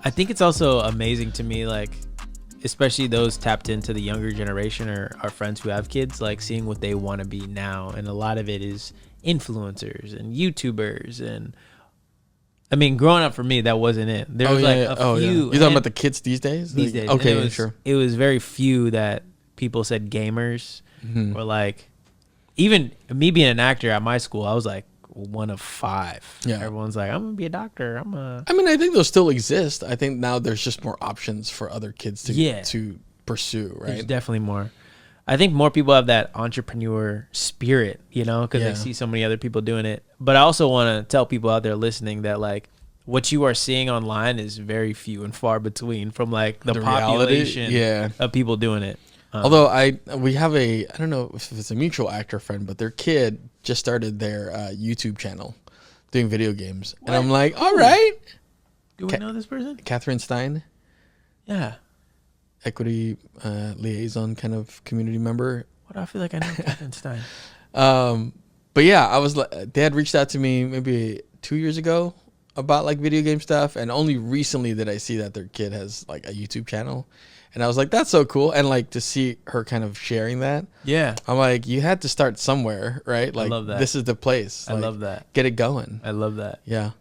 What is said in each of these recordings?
I think it's also amazing to me, like, especially those tapped into the younger generation or our friends who have kids, like seeing what they want to be now. And a lot of it is influencers and YouTubers. And I mean, growing up for me, that wasn't it. There was a few. Yeah. You're talking about the kids these days? These days. Okay, sure. It was very few that people said gamers or like, even me being an actor at my school, I was like one of 5. Yeah. Everyone's like, I'm going to be a doctor. I mean, I think those still exist. I think now there's just more options for other kids to pursue, right? There's definitely more. I think more people have that entrepreneur spirit, you know, because they see so many other people doing it. But I also want to tell people out there listening that, like, what you are seeing online is very few and far between from, like, the population of people doing it. Although we have I don't know if it's a mutual actor friend, but their kid just started their YouTube channel doing video games. What? And I'm like, all right. Do we know this person? Catherine Stein. Yeah. Equity liaison kind of community member. What do I feel like I know Catherine Stein? But yeah, they had reached out to me maybe 2 years ago about like video game stuff. And only recently did I see that their kid has like a YouTube channel. And I was like, that's so cool. And like to see her kind of sharing that. Yeah. I'm like, you had to start somewhere, right? Like, I love that. This is the place. I love that. Get it going. I love that. Yeah.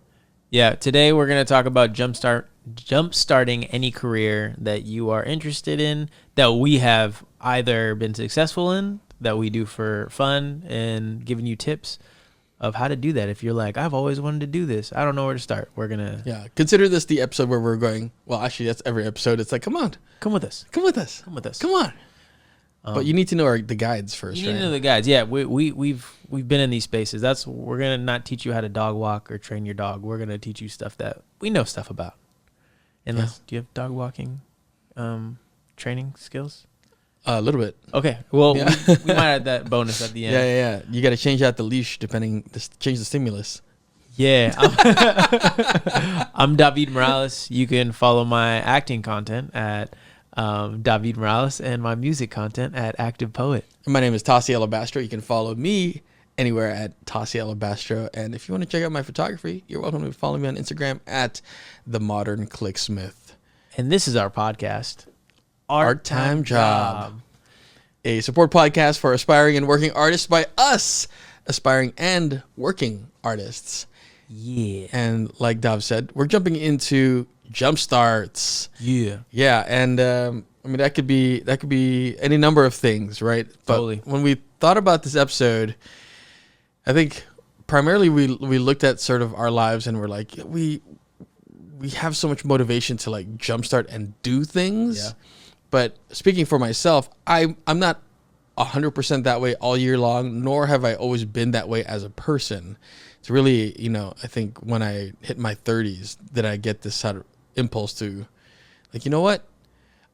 Yeah. Today we're going to talk about jumpstarting any career that you are interested in, that we have either been successful in, that we do for fun, and giving you tips of how to do that. If you're like, I've always wanted to do this, I don't know where to start. We're going to... Consider this the episode where we're going, well, actually, that's every episode. It's like, come on. Come with us. Come with us. Come with us. Come on. But you need to know the guides first, You need to know the guides. Yeah, we've been in these spaces. We're going to not teach you how to dog walk or train your dog. We're going to teach you stuff that we know stuff about. Unless, do you have dog walking training skills? A little bit. Okay. Well, we might add that bonus at the end. Yeah. You got to change out the leash change the stimulus. Yeah. I'm Davied Morales. You can follow my acting content at Davied Morales and my music content at Active Poet. My name is Tasi Alabastro. You can follow me anywhere at Tasi Alabastro. And if you want to check out my photography, you're welcome to follow me on Instagram at The Modern Clicksmith. And this is our podcast, Art Time Job, a support podcast for aspiring and working artists by us, aspiring and working artists. Yeah. And like Dav said, we're jumping into jump starts. Yeah. And I mean, that could be any number of things, right? But totally. When we thought about this episode, I think primarily we looked at sort of our lives and we're like, we have so much motivation to like jumpstart and do things. Yeah. But speaking for myself, I'm not 100% that way all year long, nor have I always been that way as a person. It's really, I think when I hit my 30s that I get this sort of impulse to, like, you know what?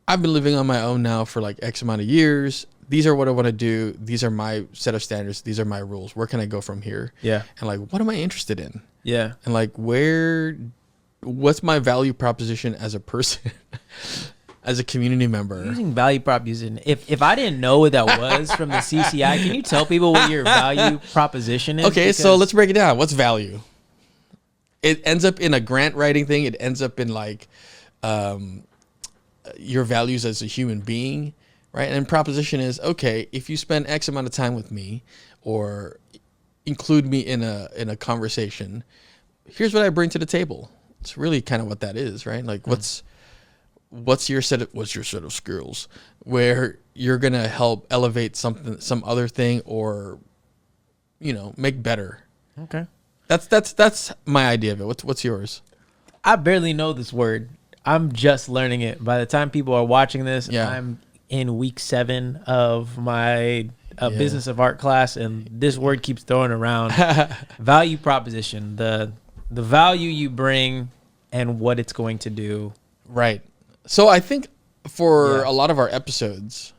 I've been living on my own now for like X amount of years. These are what I want to do. These are my set of standards. These are my rules. Where can I go from here? Yeah. And like, what am I interested in? Yeah. And like, what's my value proposition as a person? As a community member. Using value proposition. If I didn't know what that was from the CCI, can you tell people what your value proposition is? Okay, so let's break it down. What's value? It ends up in a grant writing thing. It ends up in like your values as a human being, right? And proposition is, okay, if you spend X amount of time with me or include me in a conversation, here's what I bring to the table. It's really kind of what that is, right? Like what's your set of skills where you're going to help elevate some other thing or, make better. Okay. That's my idea of it. What's yours? I barely know this word. I'm just learning it. By the time people are watching this, I'm in week 7 of my business of art class. And this word keeps throwing around. Value proposition, the value you bring and what it's going to do. Right. So I think for a lot of our episodes,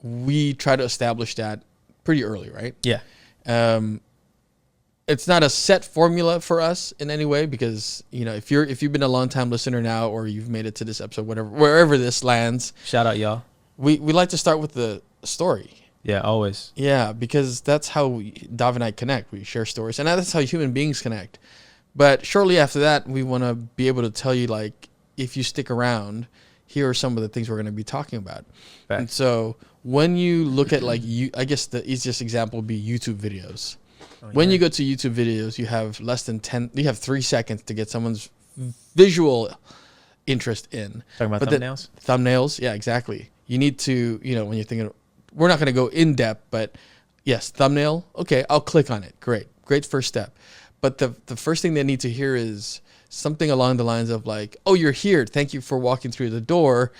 we try to establish that pretty early, right? Yeah. It's not a set formula for us in any way because, if you've been a long time listener now or you've made it to this episode, wherever this lands. Shout out, y'all. We like to start with the story. Yeah, always. Yeah, because that's how Dav and I connect. We share stories and that's how human beings connect. But shortly after that, we want to be able to tell you like, if you stick around, here are some of the things we're going to be talking about. Right. And so when you look at like, I guess the easiest example would be YouTube videos. When you go to YouTube videos, you have you have 3 seconds to get someone's visual interest in. Talking about thumbnails? Thumbnails, yeah, exactly. You need to, when you're thinking, we're not going to go in depth, but yes, thumbnail. Okay, I'll click on it. Great first step. But the first thing they need to hear is something along the lines of like, oh, you're here. Thank you for walking through the door.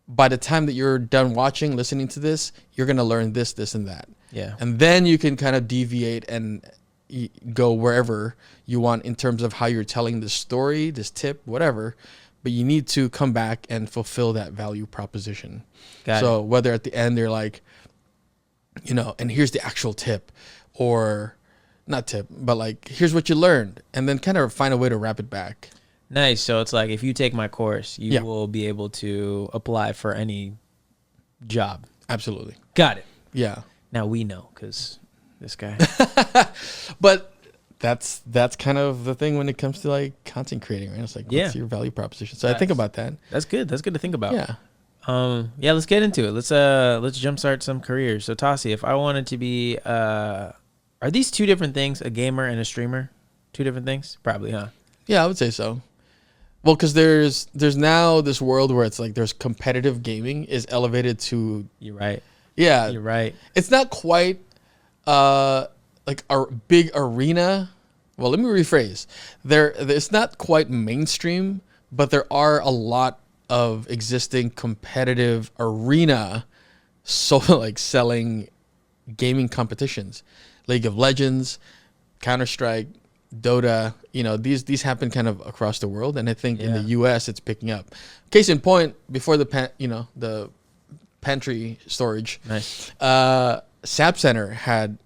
By the time that you're done watching, listening to this, you're going to learn this, this, and that. Yeah. And then you can kind of deviate and go wherever you want in terms of how you're telling this story, this tip, whatever. But you need to come back and fulfill that value proposition. So whether at the end they're like, and here's the actual tip, or not tip, but like, here's what you learned, and then kind of find a way to wrap it back. Nice. So it's like, if you take my course, you will be able to apply for any job. Absolutely. Got it. Yeah. Now we know, because this guy. But that's kind of the thing when it comes to like content creating, right? It's like, what's your value proposition? So I think about that. That's good. That's good to think about. Yeah. Let's get into it. Let's jumpstart some careers. So Tasi, if I wanted to be, are these two different things, a gamer and a streamer? Two different things? Probably, huh? Yeah, I would say so. Well, because there's now this world where it's like there's competitive gaming is elevated to. You're right. Yeah, you're right. It's not quite like a big arena. Well, let me rephrase. It's not quite mainstream, but there are a lot of existing competitive arena, so like selling gaming competitions, League of Legends, Counter-Strike, Dota. These happen kind of across the world, and I think in the U.S. it's picking up. Case in point, before the pantry storage, nice. SAP Center had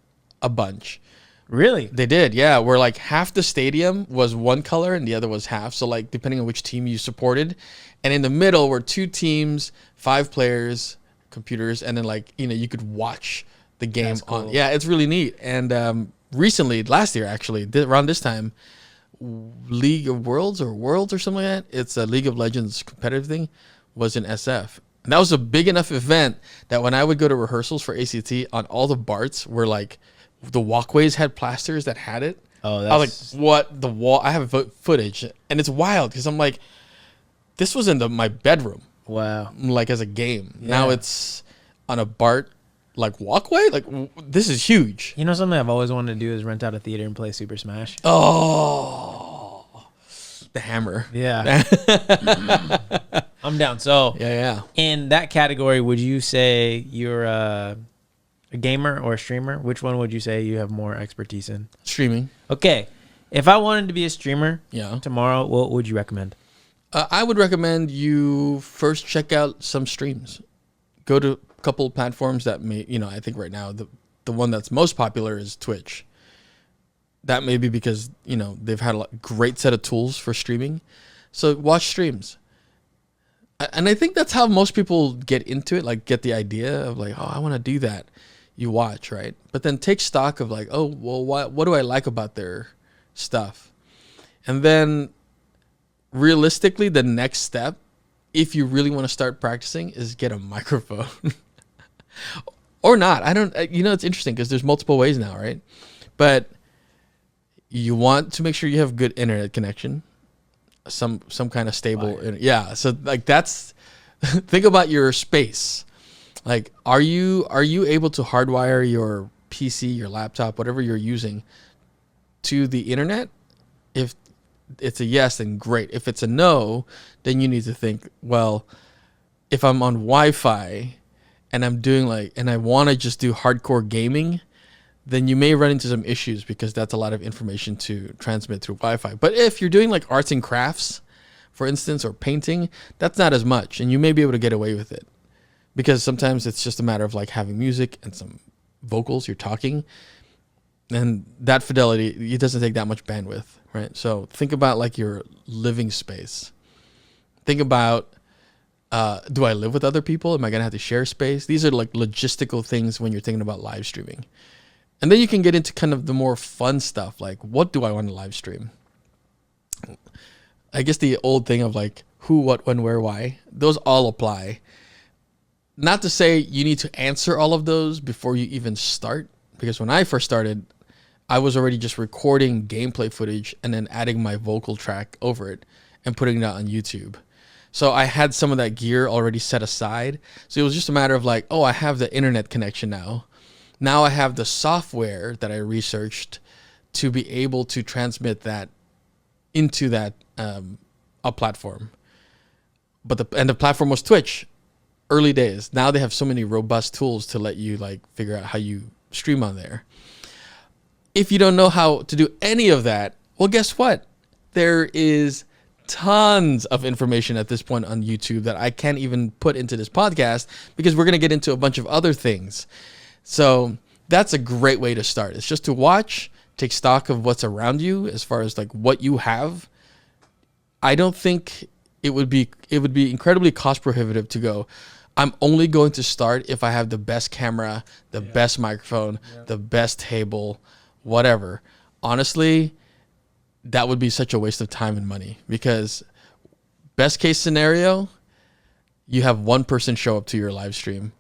a bunch. Really? They did, yeah. Where like half the stadium was one color and the other was half. So like depending on which team you supported, and in the middle were 2 teams, 5 players, computers, and then like you could watch the game on. Yeah, it's really neat. And recently, last year actually, around this time, League of Worlds or something like that. It's a League of Legends competitive thing. Was in SF. And that was a big enough event that when I would go to rehearsals for ACT, on all the BARTs were like, the walkways had plasters that had it. Oh, that's... I was like, what? The wall? I have footage. And it's wild because I'm like, this was in my bedroom. Wow. Like as a game. Yeah. Now it's on a BART like walkway. Like this is huge. Something I've always wanted to do is rent out a theater and play Super Smash. Oh, the hammer. Yeah. I'm down. So yeah. In that category, would you say you're a gamer or a streamer? Which one would you say you have more expertise in? Streaming. Okay. If I wanted to be a streamer tomorrow, what would you recommend? I would recommend you first check out some streams. Go to a couple of platforms that may, I think right now the one that's most popular is Twitch. That may be because, they've had a great set of tools for streaming. So watch streams. And I think that's how most people get into it, like get the idea of like, oh, I want to do that. You watch, right? But then take stock of like, oh, well, what do I like about their stuff? And then realistically, the next step, if you really want to start practicing, is get a microphone. Or not. I don't, it's interesting because there's multiple ways now, right? But you want to make sure you have good internet connection. Some kind of stable, so like that's think about your space. Like, are you able to hardwire your PC, your laptop, whatever you're using, to the internet? If it's a yes, then great. If it's a no, then you need to think, well, if I'm on Wi-Fi and I'm doing and I want to just do hardcore gaming, then you may run into some issues because that's a lot of information to transmit through Wi-Fi. But if you're doing like arts and crafts, for instance, or painting, that's not as much, and you may be able to get away with it because sometimes it's just a matter of like having music and some vocals, you're talking, and that fidelity, it doesn't take that much bandwidth, right? So think about like your living space. Think about, do I live with other people? Am I going to have to share space? These are like logistical things when you're thinking about live streaming. And then you can get into kind of the more fun stuff, like what do I want to live stream? I guess the old thing of like, who, what, when, where, why. Those all apply. Not to say you need to answer all of those before you even start, because when I first started, I was already just recording gameplay footage and then adding my vocal track over it and putting it out on YouTube. So I had some of that gear already set aside. So it was just a matter of like, oh, I have the internet connection now. Now I have the software that I researched to be able to transmit that into that a platform. But the platform was Twitch, early days. Now they have so many robust tools to let you like figure out how you stream on there. If you don't know how to do any of that, well, guess what? There is tons of information at this point on YouTube that I can't even put into this podcast because we're going to get into a bunch of other things. So that's a great way to start. It's just to watch, take stock of what's around you as far as like what you have. I don't think it would be incredibly cost prohibitive to go, I'm only going to start if I have the best camera, the best microphone, the best table, whatever. Honestly, that would be such a waste of time and money, because best case scenario, you have one person show up to your live stream.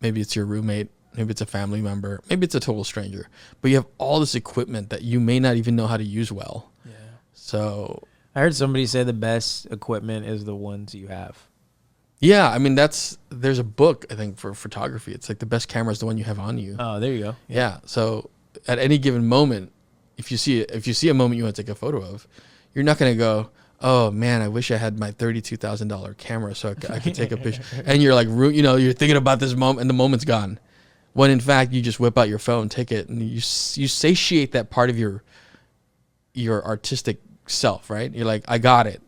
Maybe it's your roommate, maybe it's a family member, maybe it's a total stranger, but you have all this equipment that you may not even know how to use well. Yeah. So I heard somebody say the best equipment is the ones you have. Yeah, I mean there's a book I think for photography. It's like the best camera is the one you have on you. Oh, there you go. Yeah. So at any given moment, if you see a moment you want to take a photo of, you're not going to go, oh man, I wish I had my $32,000 camera so I could take a picture. And you're like, you're thinking about this moment and the moment's gone. When in fact you just whip out your phone, take it, and you satiate that part of your artistic self, right? You're like, I got it.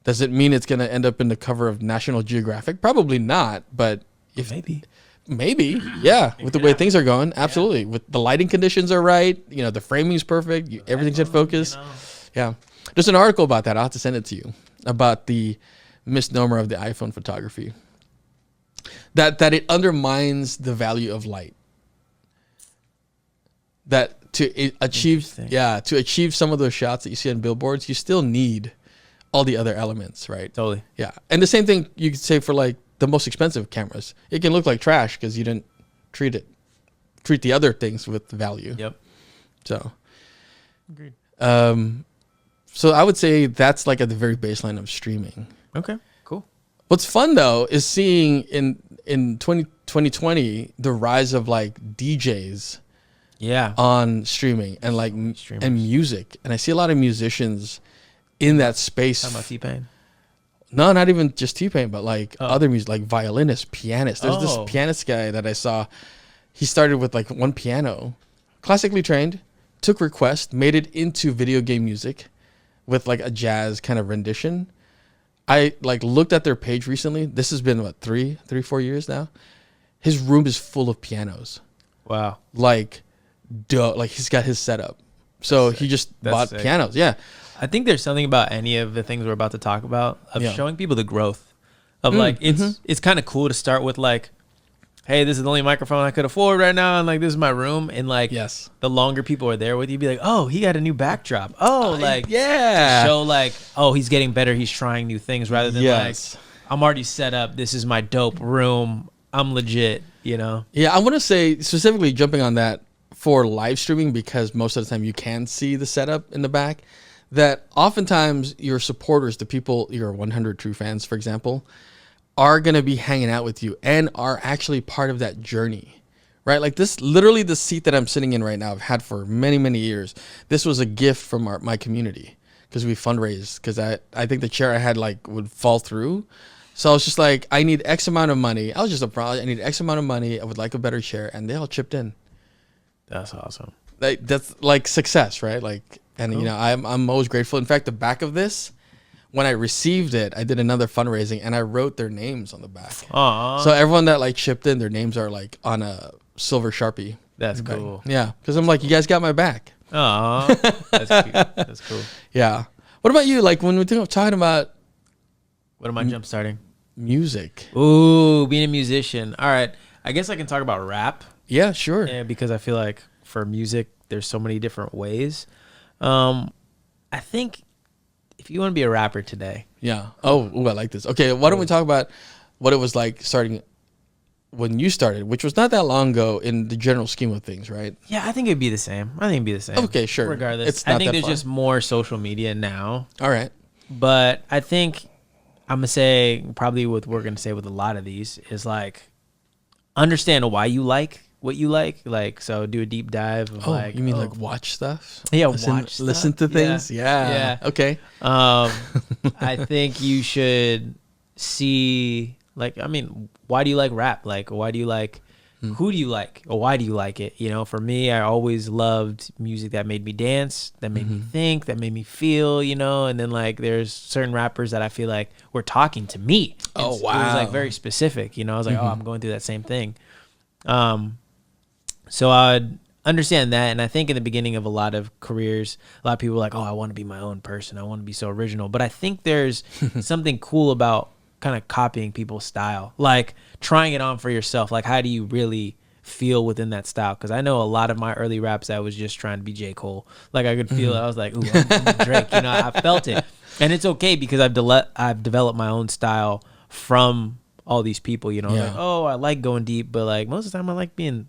Does it mean it's going to end up in the cover of National Geographic? Probably not, but maybe, yeah. With the way things are going, absolutely. With the lighting conditions are right, the framing's perfect, everything's in focus. Yeah. There's an article about that. I'll have to send it to you, about the misnomer of the iPhone photography. That it undermines the value of light. That to achieve some of those shots that you see on billboards, you still need all the other elements, right? Totally. Yeah. And the same thing you could say for like the most expensive cameras. It can look like trash because you didn't treat the other things with value. Yep. So agreed. So I would say that's like at the very baseline of streaming. Okay, cool. What's fun though is seeing in 2020 the rise of like DJs on streaming and like and music. And I see a lot of musicians in that space. Talking about T-Pain? No, not even just T-Pain, but like other music, like violinists, pianists. There's this pianist guy that I saw. He started with like one piano, classically trained, took requests, made it into video game music with like a jazz kind of rendition. I like looked at their page recently. This has been what, 4 years now. His room is full of pianos. Wow. Like he's got his setup. So he just bought pianos. Yeah. I think there's something about any of the things we're about to talk about of showing people the growth of like, it's kind of cool to start with like, hey, this is the only microphone I could afford right now, and like this is my room, and like the longer people are there with you, be like, oh, he got a new backdrop, show like, oh, he's getting better, he's trying new things, rather than like, I'm already set up, this is my dope room, I'm legit. Yeah, I want to say specifically jumping on that for live streaming, because most of the time you can see the setup in the back, that oftentimes your supporters, the people, your 100 true fans, for example, are going to be hanging out with you and are actually part of that journey, right? Like this, literally the seat that I'm sitting in right now, I've had for many, many years. This was a gift from my community because we fundraised, because I think the chair I had like would fall through. So I was just like, I need X amount of money. I was just I need X amount of money. I would like a better chair. And they all chipped in. That's awesome. That's like success, right? Like, and cool. I'm always grateful. In fact, the back of this, when I received it, I did another fundraising and I wrote their names on the back. Aww. So everyone that like chipped in, their names are like on a silver Sharpie. That's cool. Yeah, because I'm like, you guys got my back. Aww. That's cute. That's cool. Yeah. What about you? Like when we're talking about, what am I jump starting? Music. Ooh, being a musician. All right. I guess I can talk about rap. Yeah, sure. Yeah, because I feel like for music, there's so many different ways. I think if you want to be a rapper today. Yeah. Oh, I like this. Okay, why don't we talk about what it was like starting when you started, which was not that long ago in the general scheme of things, right? Yeah, I think it'd be the same. Okay, sure. Regardless, I think there's just more social media now. All right. But I think I'm going to say probably what we're going to say with a lot of these is like understand why you like what you like. Like, so do a deep dive of like. You mean like watch stuff? Yeah, listen to things? Yeah. Okay. I think you should see, like, I mean, why do you like rap? Like, why do you like, who do you like? Or why do you like it? You know, for me, I always loved music that made me dance, that made me think, that made me feel, you know, and then like there's certain rappers that I feel like were talking to me. Oh, wow. It was like very specific, you know, I was like, oh, I'm going through that same thing. So I'd understand that. And I think in the beginning of a lot of careers, a lot of people are like, oh, I want to be my own person. I want to be so original. But I think there's something cool about kind of copying people's style, like trying it on for yourself. Like, how do you really feel within that style? Because I know a lot of my early raps, I was just trying to be J. Cole. Like, I could feel it. I was like, ooh, I'm Drake. You know, I felt it. And it's okay because I've developed my own style from all these people, you know. Like, oh, I like going deep, but like most of the time I like being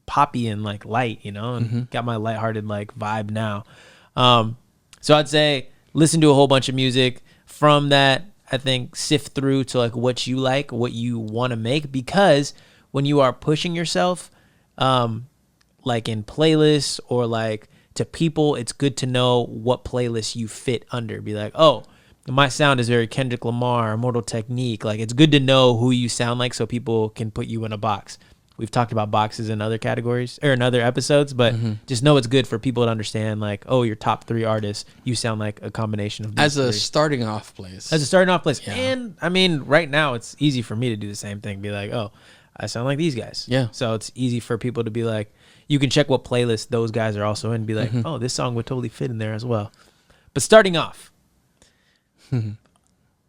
poppy and like light, you know, and got my lighthearted like vibe now. So I'd say listen to a whole bunch of music. From that, I think sift through to like what you like, what you want to make, because when you are pushing yourself, like in playlists or like to people, it's good to know what playlist you fit under. Be like, oh, my sound is very Kendrick Lamar, Immortal Technique. Like, it's good to know who you sound like so people can put you in a box. We've talked about boxes in other categories or in other episodes, but just know it's good for people to understand, like, oh, your top 3 artists, you sound like a combination of these as a starting off place. Yeah. And I mean, right now it's easy for me to do the same thing. Be like, oh, I sound like these guys. Yeah. So it's easy for people to be like, you can check what playlist those guys are also in and be like, oh, this song would totally fit in there as well. But starting off,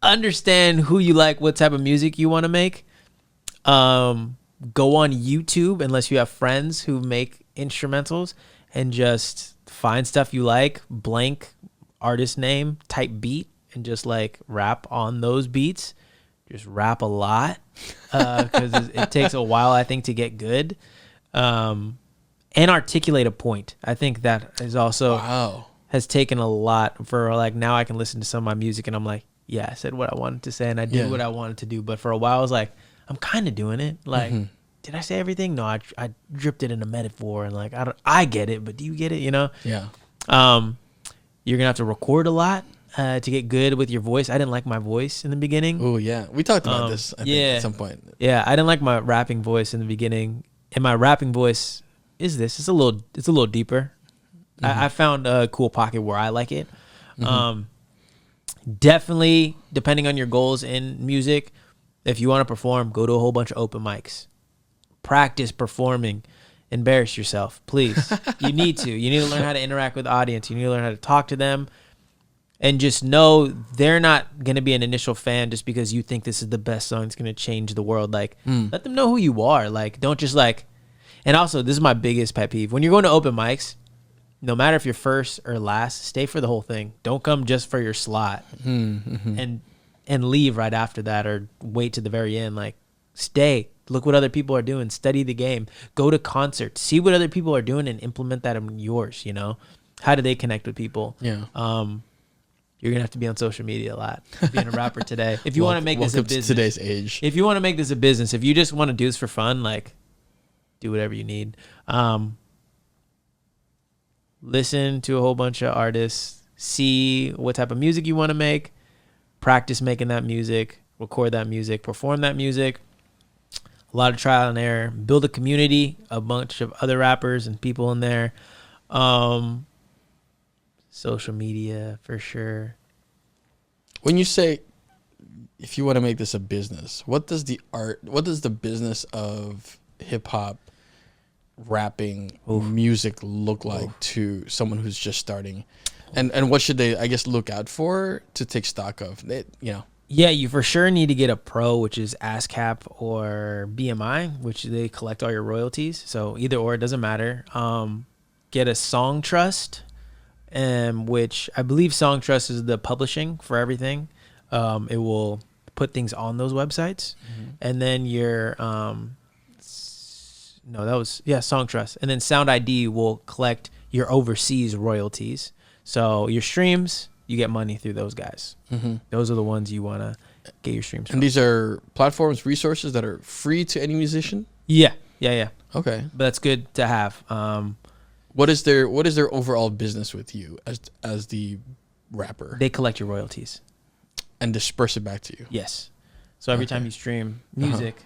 understand who you like, what type of music you want to make. Go on YouTube, unless you have friends who make instrumentals, and just find stuff you like, blank artist name, type beat, and just like rap on those beats. Just rap a lot, because it takes a while, I think, to get good. And articulate a point. I think that is also has taken a lot for, like, now I can listen to some of my music and I'm like, yeah, I said what I wanted to say and I did what I wanted to do. But for a while I was like, I'm kind of doing it. Like, did I say everything? No, I dripped it in a metaphor, and like, I get it, but do you get it? You know? Yeah. You're gonna have to record a lot to get good with your voice. I didn't like my voice in the beginning. Oh yeah, we talked about this. I think at some point. Yeah, I didn't like my rapping voice in the beginning, and my rapping voice is this. It's a little deeper. I found a cool pocket where I like it. Definitely, depending on your goals in music, if you want to perform, go to a whole bunch of open mics. Practice performing. Embarrass yourself, please. You need to. You need to learn how to interact with the audience. You need to learn how to talk to them. And just know they're not going to be an initial fan just because you think this is the best song that's going to change the world. Like, let them know who you are. Like, don't just like... And also, this is my biggest pet peeve. When you're going to open mics, no matter if you're first or last, stay for the whole thing. Don't come just for your slot and leave right after that, or wait to the very end. Like, stay. Look what other people are doing. Study the game. Go to concerts. See what other people are doing and implement that in yours, you know? How do they connect with people? Yeah. You're going to have to be on social media a lot, being a rapper today. If you want to make this a business. Today's age. If you want to make this a business, if you just want to do this for fun, like, do whatever you need. Listen to a whole bunch of artists. See what type of music you want to make. Practice making that music. Record that music. Perform that music. A lot of trial and error. Build a community. A bunch of other rappers and people in there. Social media, for sure. When you say, if you want to make this a business, what does the business of hip hop, rapping, music look like to someone who's just starting? And what should they, I guess, look out for to take stock of? Yeah, you for sure need to get a pro, which is ASCAP or BMI, which they collect all your royalties. So either or, it doesn't matter. Get a song trust. which I believe Songtrust is the publishing for everything. It will put things on those websites, and then your Songtrust, and then Sound ID will collect your overseas royalties. So your streams, you get money through those guys. Those are the ones you want to get your streams from. And these are platforms, resources that are free to any musician? Yeah. Okay. But that's good to have. What is their overall business with you as the rapper? They collect your royalties and disperse it back to you. Yes. So every time you stream music,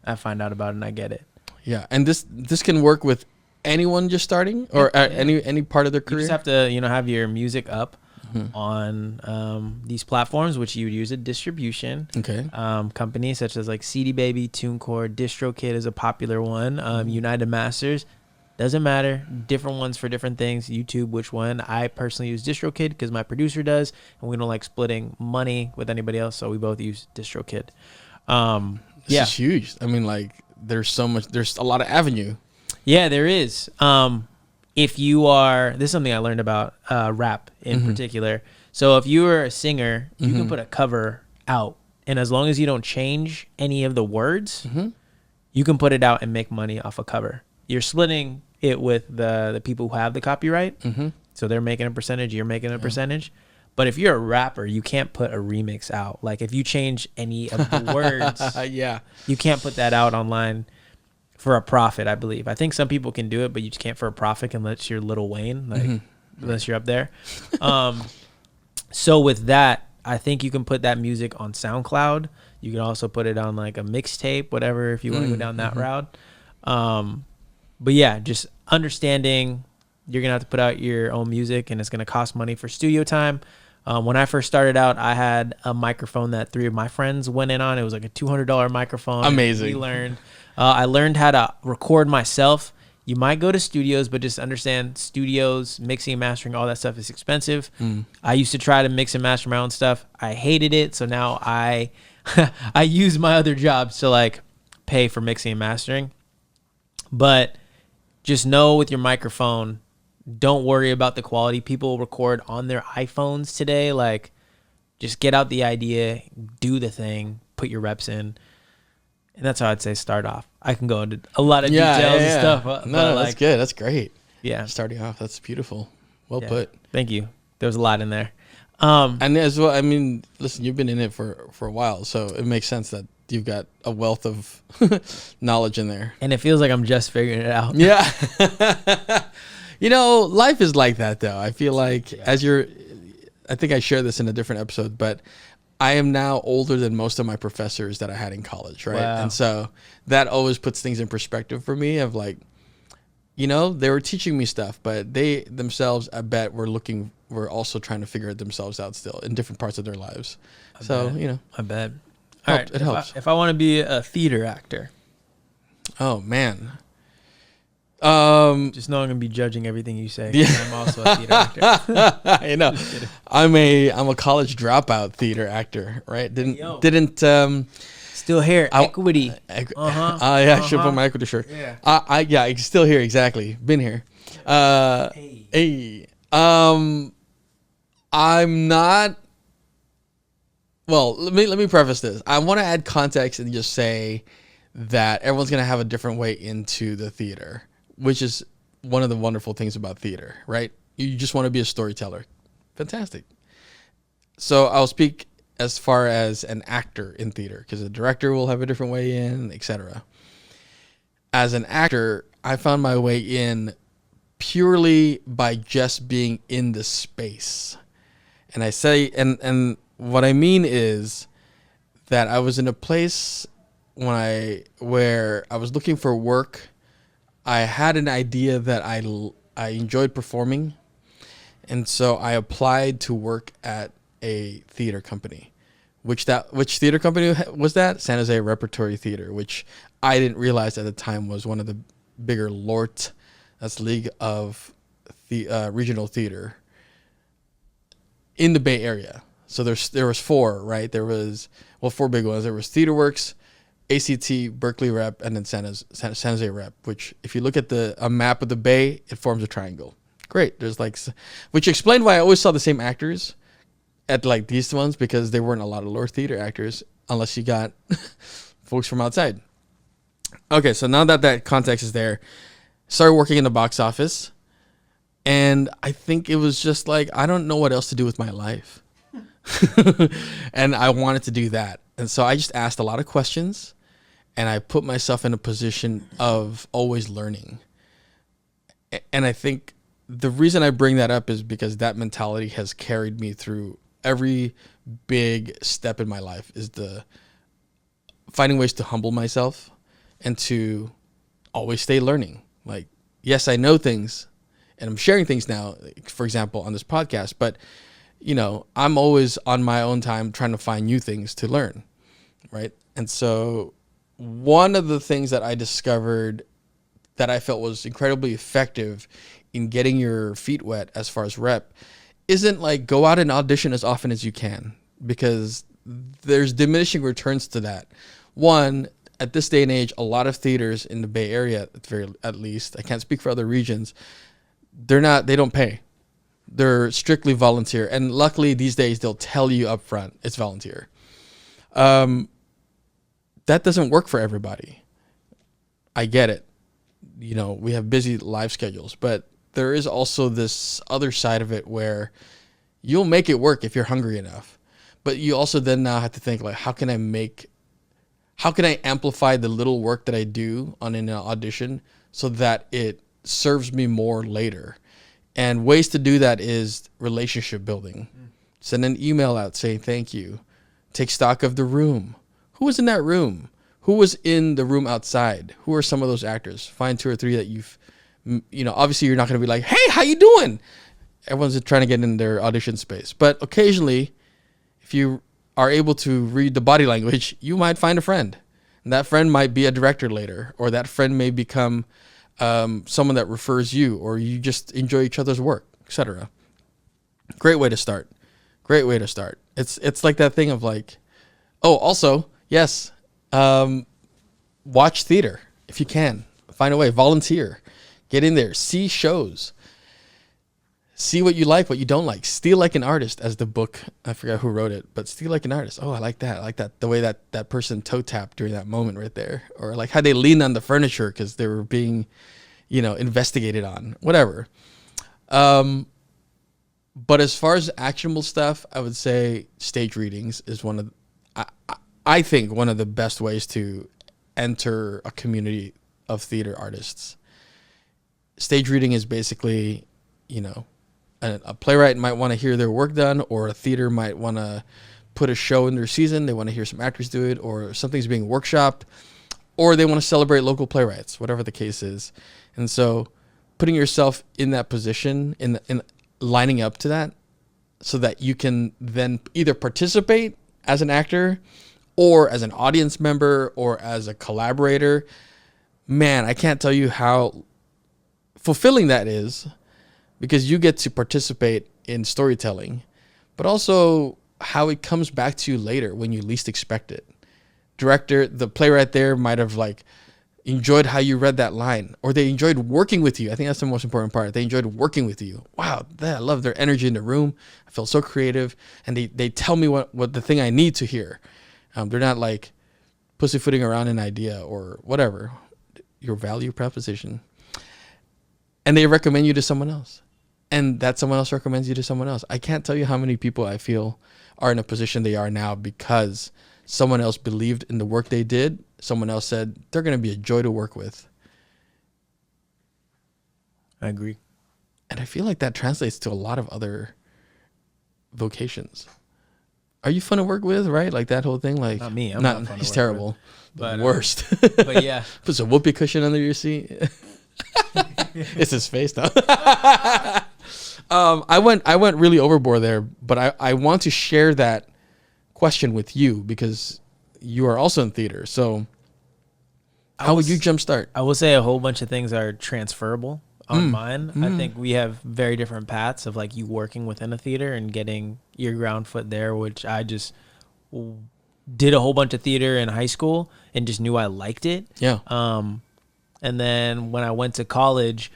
I find out about it and I get it. Yeah, and this can work with anyone just starting or any part of their career. You just have to have your music up on these platforms, which you would use a distribution. Okay. Companies such as like CD Baby, TuneCore, DistroKid is a popular one. United Masters. Doesn't matter. Different ones for different things. YouTube, which one? I personally use DistroKid because my producer does, and we don't like splitting money with anybody else, so we both use DistroKid. This is huge. I mean, like, there's a lot of avenue. Yeah, there is. If you are, this is something I learned about rap in particular. So if you are a singer, you can put a cover out, and as long as you don't change any of the words, you can put it out and make money off a cover. You're splitting it with the people who have the copyright, so they're making a percentage, you're making a percentage. But if you're a rapper, you can't put a remix out. Like if you change any of the words, you can't put that out online for a profit, I believe. I think some people can do it, but you just can't for a profit unless you're Lil Wayne, like unless you're up there. So with that, I think you can put that music on SoundCloud. You can also put it on like a mixtape, whatever, if you want to go down that route. But yeah, just understanding you're going to have to put out your own music and it's going to cost money for studio time. When I first started out, I had a microphone that 3 of my friends went in on. It was like a $200 microphone. Amazing. We learned. I learned how to record myself. You might go to studios, but just understand studios, mixing and mastering, all that stuff is expensive. I used to try to mix and master my own stuff. I hated it. So now I use my other jobs to like pay for mixing and mastering. But just know with your microphone, don't worry about the quality. People record on their iPhones today. Like, just get out the idea, do the thing, put your reps in. And that's how I'd say start off. I can go into a lot of details and stuff. No, that's good. That's great. Yeah. Starting off, that's beautiful. Well put. Thank you. There was a lot in there. And as well, I mean, listen, you've been in it for a while, so it makes sense that you've got a wealth of knowledge in there. And it feels like I'm just figuring it out. Yeah. Life is like that, though. I feel like I think I shared this in a different episode, but I am now older than most of my professors that I had in college, right? Wow. And so that always puts things in perspective for me of like, they were teaching me stuff, but they themselves, I bet, were also trying to figure it themselves out still in different parts of their lives. I bet. All right, it helps. If I want to be a theater actor. Oh, man. Just know I'm gonna be judging everything you say. Yeah. I'm also a theater actor. I know. I'm a college dropout theater actor, right? Didn't still here. Equity. I should put my equity shirt. Yeah. I still here, exactly. Been here. Hey. I'm not. Well, let me preface this. I want to add context and just say that everyone's gonna have a different way into the theater, which is one of the wonderful things about theater, right? You just want to be a storyteller. Fantastic. So I'll speak as far as an actor in theater, because a director will have a different way in, etc. As an actor, I found my way in purely by just being in the space. And I say, and what I mean is that I was in a place where I was looking for work. I had an idea that I enjoyed performing, and so I applied to work at a theater company. Which theater company was that? San Jose Repertory Theater, which I didn't realize at the time was one of the bigger LORT, that's League of Regional Theater, in the Bay Area. So there was 4, right? There was 4 big ones. There was TheaterWorks, ACT, Berkeley Rep, and then San Jose Rep, which if you look at a map of the Bay, it forms a triangle. Great. There's like, which explained why I always saw the same actors at like these ones, because there weren't a lot of lower theater actors unless you got folks from outside. Okay, so now that context is there, started working in the box office, and I think it was just like, I don't know what else to do with my life. And I wanted to do that. And so I just asked a lot of questions, and I put myself in a position of always learning. And I think the reason I bring that up is because that mentality has carried me through every big step in my life, is the finding ways to humble myself and to always stay learning. Like, yes, I know things and I'm sharing things now, for example, on this podcast, but I'm always on my own time trying to find new things to learn. Right. And so one of the things that I discovered that I felt was incredibly effective in getting your feet wet as far as rep isn't like go out and audition as often as you can, because there's diminishing returns to that. One, at this day and age, a lot of theaters in the Bay Area, at least, I can't speak for other regions, they don't pay. They're strictly volunteer. And luckily these days they'll tell you up front it's volunteer. That doesn't work for everybody. I get it. We have busy life schedules, but there is also this other side of it where you'll make it work if you're hungry enough. But you also then now have to think, like, how can I amplify the little work that I do on an audition so that it serves me more later? And ways to do that is relationship building. Send an email out saying thank you. Take stock of the room. Who was in that room? Who was in the room outside? Who are some of those actors? Find 2 or 3 that you've, obviously you're not going to be like, hey, how you doing? Everyone's trying to get in their audition space. But occasionally, if you are able to read the body language, you might find a friend. And that friend might be a director later, or that friend may become someone that refers you, or you just enjoy each other's work, etc. Great way to start. It's like that thing of like, oh, also, yes, watch theater if you can. Find a way, volunteer, get in there, see shows, see what you like, what you don't like. Steal like an artist, as the book, I forgot who wrote it, but steal like an artist. Oh, I like that. The way that person toe tapped during that moment right there, or like how they leaned on the furniture because they were being, investigated on, whatever. But as far as actionable stuff, I would say stage readings is I think one of the best ways to enter a community of theater artists. Stage reading is basically, a playwright might want to hear their work done, or a theater might want to put a show in their season. They want to hear some actors do it, or something's being workshopped, or they want to celebrate local playwrights, whatever the case is. And so putting yourself in that position, in lining up to that, so that you can then either participate as an actor or as an audience member or as a collaborator. Man, I can't tell you how fulfilling that is, because you get to participate in storytelling, but also how it comes back to you later when you least expect it. Director, the playwright there might have like enjoyed how you read that line, or they enjoyed working with you. I think that's the most important part. They enjoyed working with you. Wow, I love their energy in the room. I feel so creative, and they tell me what the thing I need to hear. They're not like pussyfooting around an idea or whatever, your value proposition. And they recommend you to someone else. And that someone else recommends you to someone else. I can't tell you how many people I feel are in a position they are now because someone else believed in the work they did. Someone else said they're going to be a joy to work with. I agree. And I feel like that translates to a lot of other vocations. Are you fun to work with, right? Like that whole thing? Like, not me. I'm not fun he's to work terrible. With. But, worst. But yeah. Puts a whoopee cushion under your seat. It's his face now. I went really overboard there, but I want to share that question with you because you are also in theater. So how would you jumpstart? I will say a whole bunch of things are transferable on mine. I think we have very different paths of like you working within a theater and getting your ground foot there, which I just did a whole bunch of theater in high school and just knew I liked it. Yeah. And then when I went to college,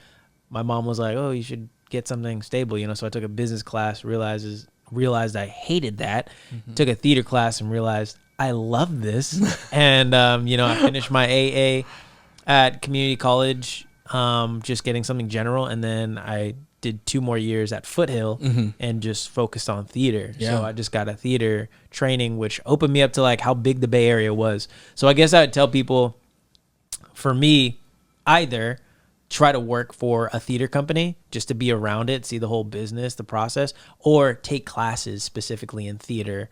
my mom was like, oh, you should get something stable, you know. So I took a business class, realized I hated that. Took a theater class and realized I love this. And you know, I finished my AA at community college, just getting something general, and then I did 2 more years at Foothill and just focused on theater. So I just got a theater training, which opened me up to like how big the Bay Area was. So I guess I would tell people, for me, either try to work for a theater company just to be around it, see the whole business, the process, or take classes specifically in theater.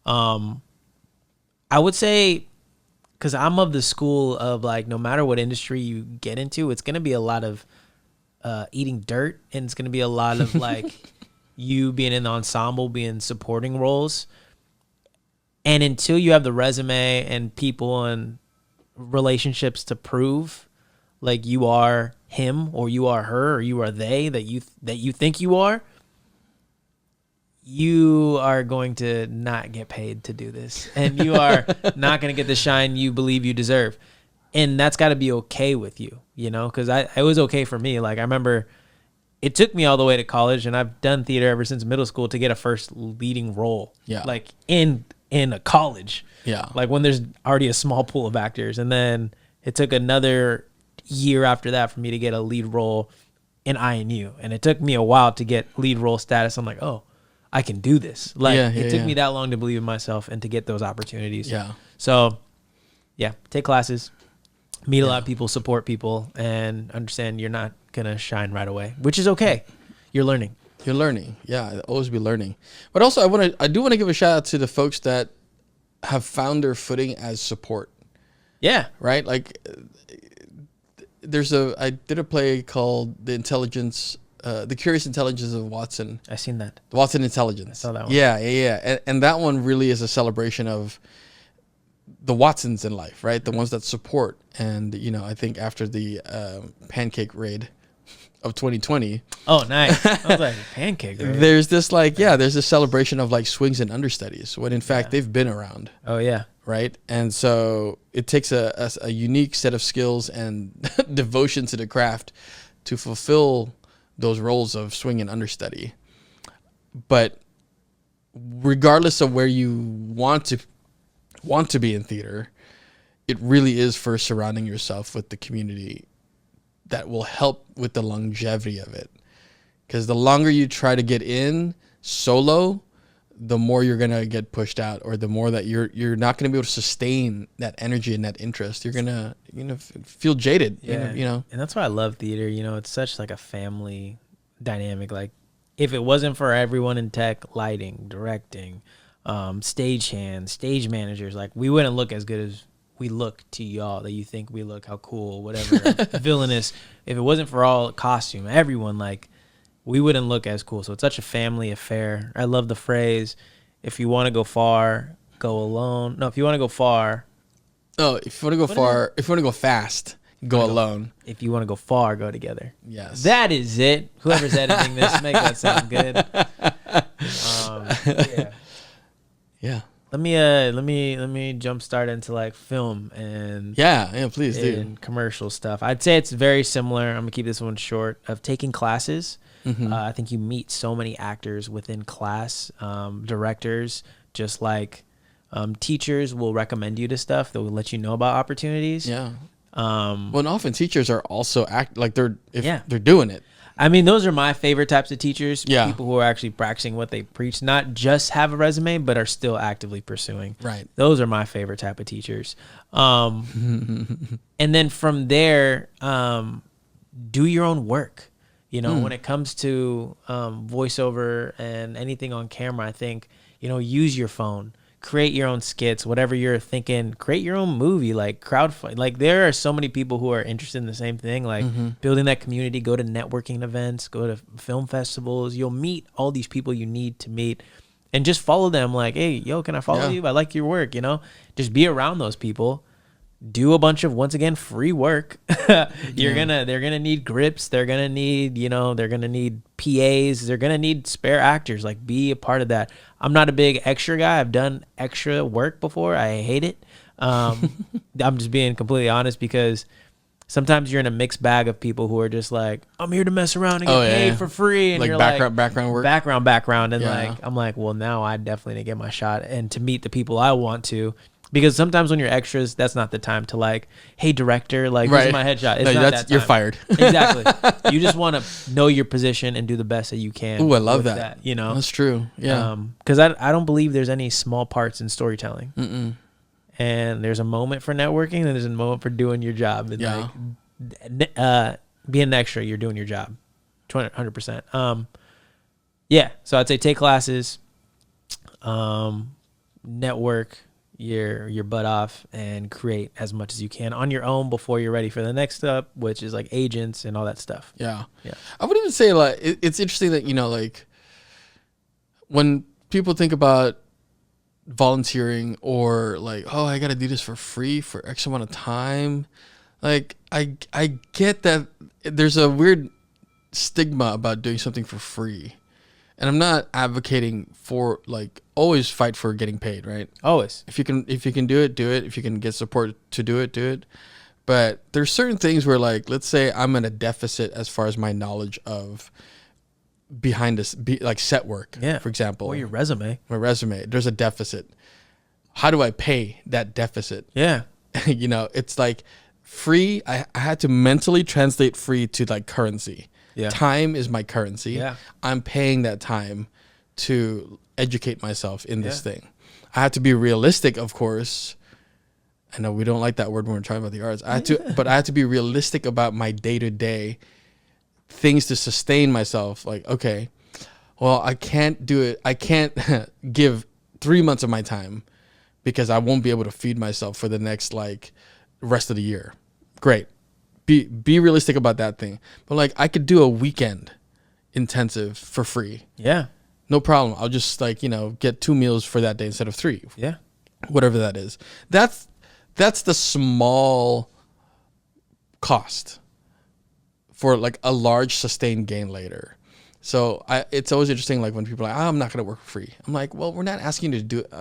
I would say, because I'm of the school of like, no matter what industry you get into, it's going to be a lot of eating dirt, and it's going to be a lot of like you being in the ensemble, being supporting roles. And until you have the resume and people and relationships to prove like you are him or you are her or you are they that you think you are going to not get paid to do this, and you are not going to get the shine you believe you deserve. And that's got to be okay with you, you know, because it was okay for me. Like, I remember it took me all the way to college, and I've done theater ever since middle school, to get a first leading role. Yeah. Like in a college. Yeah. Like when there's already a small pool of actors. And then it took another year after that for me to get a lead role in INU. And it took me a while to get lead role status. I'm like, oh, I can do this. Like it took me that long to believe in myself and to get those opportunities. Yeah. So yeah, take classes. Meet a lot of people, support people, and understand you're not going to shine right away, which is okay. You're learning. You're learning. Yeah, always be learning. But also, I do want to give a shout out to the folks that have found their footing as support. Yeah. Right? Like, I did a play called The Curious Intelligence of Watson. I seen that. The Watson Intelligence. I saw that one. Yeah. And that one really is a celebration of the Watsons in life, right? The ones that support. And, you know, I think after the pancake raid of 2020. Oh, nice. I was like, pancake raid? There's this there's this celebration of like swings and understudies, when in fact they've been around. Oh, yeah. Right? And so it takes a unique set of skills and devotion to the craft to fulfill those roles of swing and understudy. But regardless of where you want to be in theater, it really is first surrounding yourself with the community that will help with the longevity of it. Because the longer you try to get in solo, the more you're going to get pushed out, or the more that you're not going to be able to sustain that energy and that interest. You're going to feel jaded. Yeah. You know. And that's why I love theater. You know, it's such like a family dynamic. Like, if it wasn't for everyone in tech, lighting, directing, stage hands, stage managers, like, we wouldn't look as good as we look to y'all, that you think we look, how cool, whatever, villainous. If it wasn't for all costume, everyone, like, we wouldn't look as cool. So it's such a family affair. I love the phrase, if you want to go far, go alone. No, if you want to go far. Oh, if you want to go far, if you want to go fast, go alone. If you want to go far, go together. Yes. That is it. Whoever's editing this, make that sound good. Yeah. Yeah. Let me jumpstart into like film and please do. And commercial stuff. I'd say it's very similar. I'm gonna keep this one short. Of taking classes. I think you meet so many actors within class, directors, just like teachers will recommend you to stuff. They will let you know about opportunities. Yeah. Well, and often teachers are also they're doing it. I mean, those are my favorite types of teachers. Yeah. People who are actually practicing what they preach, not just have a resume, but are still actively pursuing. Right. Those are my favorite type of teachers. And then from there, do your own work. You know, when it comes to voiceover and anything on camera, I think, use your phone. Create your own skits, whatever you're thinking, create your own movie, like crowdfund. Like, there are so many people who are interested in the same thing, like building that community. Go to networking events, go to film festivals. You'll meet all these people you need to meet, and just follow them. Like, hey, can I follow you? I like your work, just be around those people. Do a bunch of, once again, free work. They're gonna need grips. They're gonna need, they're gonna need PAs. They're gonna need spare actors. Like, be a part of that. I'm not a big extra guy. I've done extra work before. I hate it. I'm just being completely honest, because sometimes you're in a mixed bag of people who are just like, I'm here to mess around and get paid for free. And like you're background work. Background. And like, I'm like, well, now I definitely need to get my shot and to meet the people I want to. Because sometimes when you're extras, that's not the time to like, hey, director, like, this is my headshot. It's not that time. You're fired. Exactly. You just want to know your position and do the best that you can. Ooh, I love that. You know? That's true. Yeah. Because I don't believe there's any small parts in storytelling. Mm-mm. And there's a moment for networking and there's a moment for doing your job. And like, being an extra, you're doing your job. 100%. Yeah. So I'd say take classes, network your butt off, and create as much as you can on your own before you're ready for the next step, which is like agents and all that stuff. Yeah. I would even say like it's interesting that, you know, like when people think about volunteering or like, oh, I got to do this for free for X amount of time. Like I get that there's a weird stigma about doing something for free. And I'm not advocating for like always fight for getting paid, right? Always. If you can do it, do it. If you can get support to do it, do it. But there's certain things where, like, let's say I'm in a deficit as far as my knowledge of behind this, like set work, for example. Or your resume. My resume. There's a deficit. How do I pay that deficit? Yeah. You know, it's like free. I had to mentally translate free to like currency. Yeah. Time is my currency. Yeah. I'm paying that time to educate myself in this thing. I have to be realistic, of course. I know we don't like that word when we're talking about the arts. But I have to be realistic about my day-to-day things to sustain myself. Like, okay, well, I can't do it. I can't give 3 months of my time because I won't be able to feed myself for the next like rest of the year. Great. Be realistic about that thing. But like I could do a weekend intensive for free. Yeah. No problem. I'll just like, you know, get 2 meals for that day instead of 3. Yeah. Whatever that is. That's the small cost for like a large sustained gain later. So it's always interesting like when people are like, I'm not going to work for free. I'm like, well, we're not asking you to do it.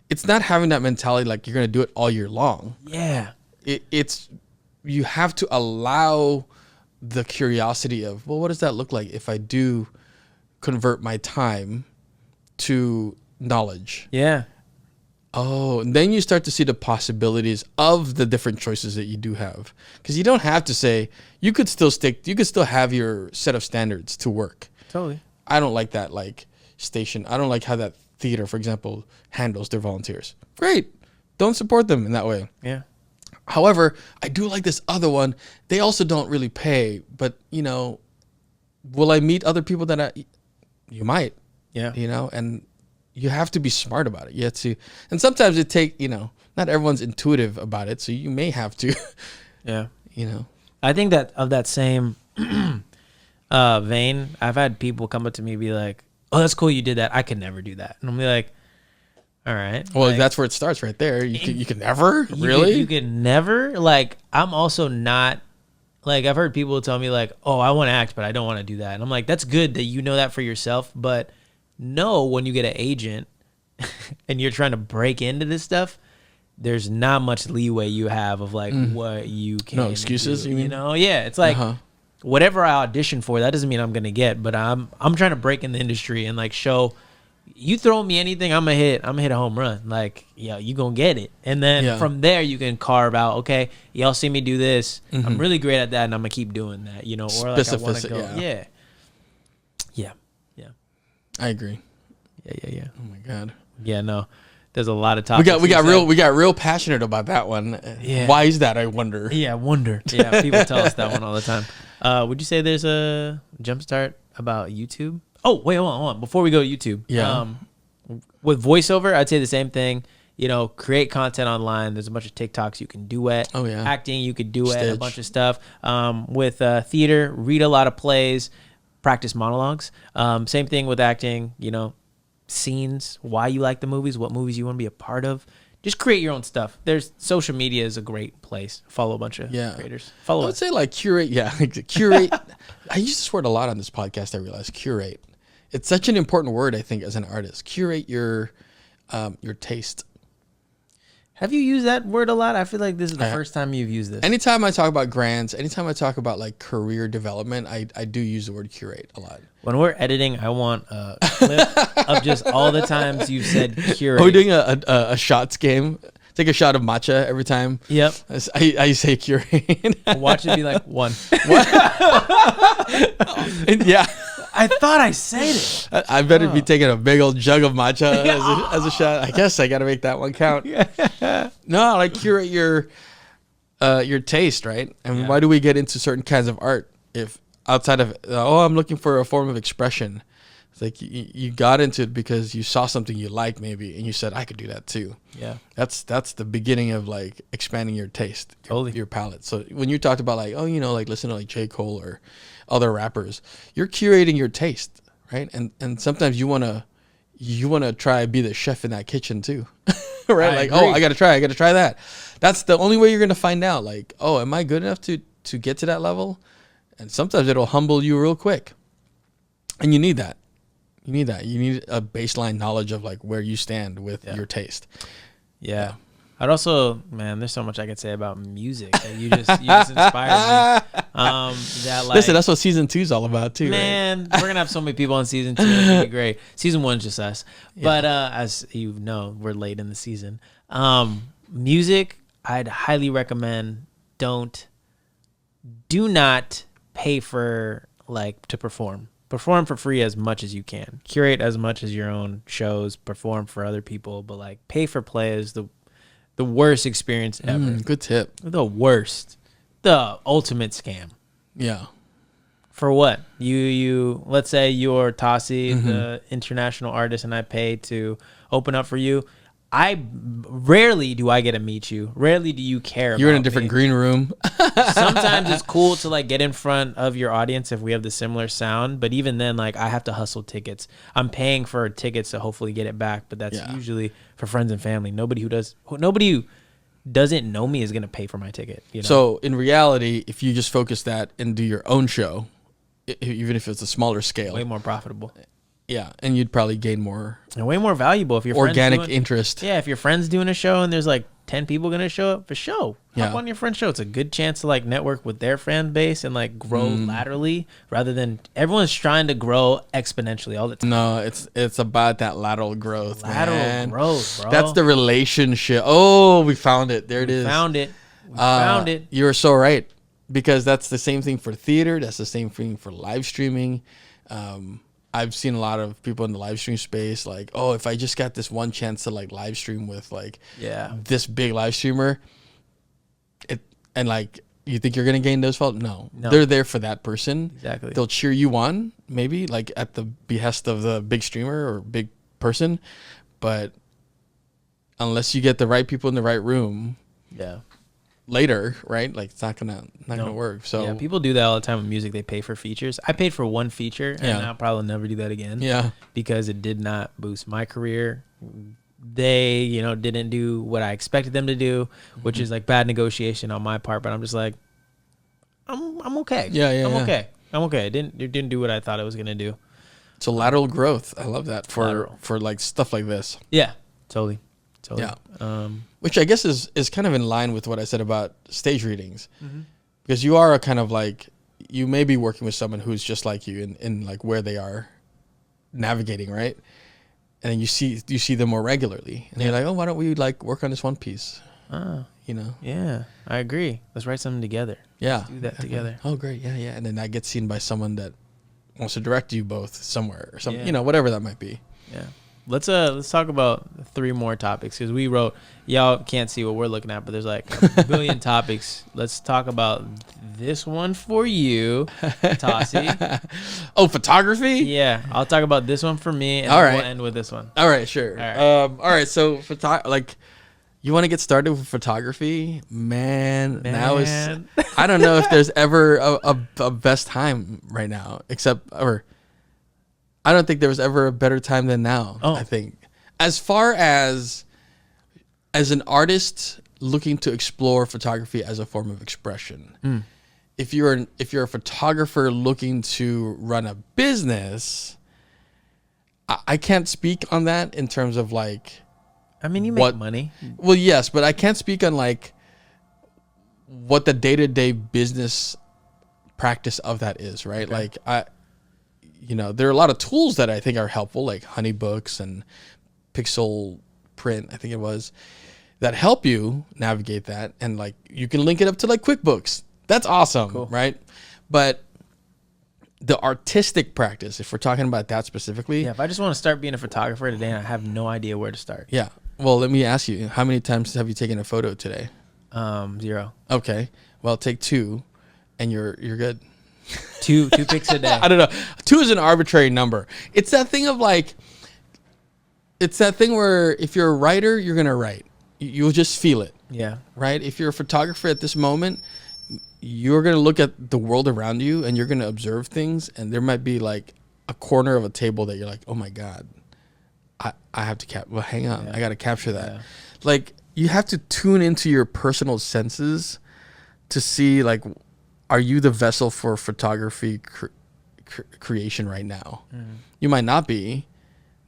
It's not having that mentality like you're going to do it all year long. Yeah. It's you have to allow the curiosity of, well, what does that look like if I do convert my time to knowledge? Yeah. Oh, and then you start to see the possibilities of the different choices that you do have. Because you don't have to say, you could still have your set of standards to work. Totally. I don't like that like station. I don't like how that theater, for example, handles their volunteers. Great. Don't support them in that way. Yeah. However, I do like this other one. They also don't really pay, but you know, will I meet other people that you might, you know, and you have to be smart about it. You have to, and sometimes you know, not everyone's intuitive about it. So you may have to, you know, I think that of that same vein, I've had people come up to me and be like, oh, that's cool. You did that. I could never do that. And I'm like, all right. Well, like, that's where it starts right there. You can never really. You can never. Like, I'm also not. Like, I've heard people tell me like, oh, I want to act, but I don't want to do that. And I'm like, that's good that you know that for yourself, but know when you get an agent and you're trying to break into this stuff, there's not much leeway you have of like what you can. No excuses. Do, you know? Yeah. It's like whatever I audition for, that doesn't mean I'm gonna get. But I'm trying to break in the industry and like show. You throw me anything, I'm gonna hit a home run. Like, yeah, you gonna get it. And then from there you can carve out, okay, y'all see me do this. I'm really great at that and I'm gonna keep doing that, you know, or like I wanna go. Yeah. I agree. Yeah. Oh my God. Yeah, no. There's a lot of topics. We got real passionate about that one. Yeah. Why is that, I wonder? Yeah, wonder. Yeah, people tell us that one all the time. Would you say there's a jumpstart about YouTube? Oh, wait, hold on. Before we go to YouTube, with voiceover, I'd say the same thing. You know, create content online. There's a bunch of TikToks you can duet. Oh, yeah. Acting, you could duet a bunch of stuff. With theater, read a lot of plays, practice monologues. Same thing with acting, you know, scenes, why you like the movies, what movies you want to be a part of. Just create your own stuff. There's social media is a great place. Follow a bunch of creators. I would say like curate. Yeah, curate. I use this word a lot on this podcast. I realize curate. It's such an important word, I think, as an artist. Curate your taste. Have you used that word a lot? I feel like this is the first time you've used this. Anytime I talk about grants, anytime I talk about like career development, I do use the word curate a lot. When we're editing, I want a clip of just all the times you've said curate. Are we doing a shots game? Take a shot of matcha every time. Yep. I say curate. Watch it be like 1. Yeah. I thought I said it. I better be taking a big old jug of matcha as a shot. I guess I got to make that one count. No, like curate your taste, right? And why do we get into certain kinds of art if outside of I'm looking for a form of expression? It's like you got into it because you saw something you liked maybe, and you said I could do that too. Yeah, that's the beginning of like expanding your taste, your palette. So when you talked about like like listen to like J. Cole or other rappers, you're curating your taste, right? And sometimes you wanna try be the chef in that kitchen too, right? Like I gotta try that. That's the only way you're gonna find out. Like am I good enough to get to that level? And sometimes it'll humble you real quick, and you need that. You need a baseline knowledge of like where you stand with your taste. Yeah. I'd also, man, there's so much I could say about music. That you just inspired me. Listen, that's what season 2 is all about too. Man, right? We're gonna have so many people on season 2. It's gonna be great. Season 1's just us. Yeah. But as you know, we're late in the season. Music, I'd highly recommend do not pay for to perform. Perform for free as much as you can. Curate as much as your own shows. Perform for other people, but like pay for play is the worst experience ever. Good tip. The worst. The ultimate scam. Yeah. For what? You let's say you're Tasi, the international artist, and I pay to open up for you. Rarely do I get to meet you. Rarely do you care. You're in a different green room. Sometimes it's cool to like get in front of your audience if we have the similar sound. But even then, like I have to hustle tickets. I'm paying for tickets to hopefully get it back. But that's usually for friends and family. Nobody who doesn't know me is gonna pay for my ticket. You know? So in reality, if you just focus that and do your own show, even if it's a smaller scale, way more profitable. Yeah, and you'd probably gain more and way more valuable if your organic interest. Yeah, if your friend's doing a show and there's like 10 people gonna show up for show, hop on your friend's show. It's a good chance to like network with their fan base and like grow laterally rather than everyone's trying to grow exponentially all the time. No, it's about that lateral growth. Lateral growth, bro. That's the relationship. Oh, we found it. There it is. Found it. We found it. You were so right, because that's the same thing for theater. That's the same thing for live streaming. I've seen a lot of people in the live stream space like, if I just got this one chance to like live stream with like this big live streamer, and like you think you're gonna gain those followers? No, they're there for that person. Exactly. They'll cheer you on, maybe like at the behest of the big streamer or big person, but unless you get the right people in the right room, later, right? Like it's not gonna work. So people do that all the time with music. They pay for features. I paid for one feature, and I'll probably never do that again. Yeah, because it did not boost my career. They, didn't do what I expected them to do, which is like bad negotiation on my part. But I'm just like, I'm okay. Okay. I'm okay. It didn't do what I thought it was gonna do. So lateral growth. I love that for like stuff like this. Yeah, totally. Yeah. Which I guess is kind of in line with what I said about stage readings, because you are a kind of like, you may be working with someone who's just like you in like where they are navigating, right? And then you see them more regularly, and you're like, why don't we like work on this one piece? Yeah, I agree. Let's write something together. Yeah, let's do that together. Oh, great. Yeah, and then that gets seen by someone that wants to direct you both somewhere or something, whatever that might be. Yeah. Let's talk about 3 more topics, because we wrote, y'all can't see what we're looking at, but there's like a billion topics. Let's talk about this one for you, Tasi. Oh, photography? Yeah, I'll talk about this one for me, and we'll end with this one. All right, sure. All right. So you want to get started with photography, man. Now is I don't know if there's ever a best time right now, I don't think there was ever a better time than now. I think, as far as an artist looking to explore photography as a form of expression, if you're a photographer looking to run a business, I can't speak on that in terms of like I mean, you make money. Well, yes, but I can't speak on like what the day-to-day business practice of that is, right? Okay. Like there are a lot of tools that I think are helpful, like Honeybooks and Pixel Print, I think it was, that help you navigate that. And like you can link it up to like QuickBooks. That's awesome, cool. Right? But the artistic practice, if we're talking about that specifically. Yeah, if I just want to start being a photographer today and I have no idea where to start. Yeah. Well, let me ask you, how many times have you taken a photo today? 0. Okay. Well, take 2 and you're good. Two pics a day. I don't know. 2 is an arbitrary number. It's that thing of like, it's that thing where if you're a writer, you're going to write. You'll just feel it. Yeah. Right? If you're a photographer at this moment, you're going to look at the world around you and you're going to observe things. And there might be like a corner of a table that you're like, oh my God, I have to well, hang on. Yeah. I got to capture that. Yeah. Like you have to tune into your personal senses to see like, are you the vessel for photography creation right now? Mm-hmm. You might not be.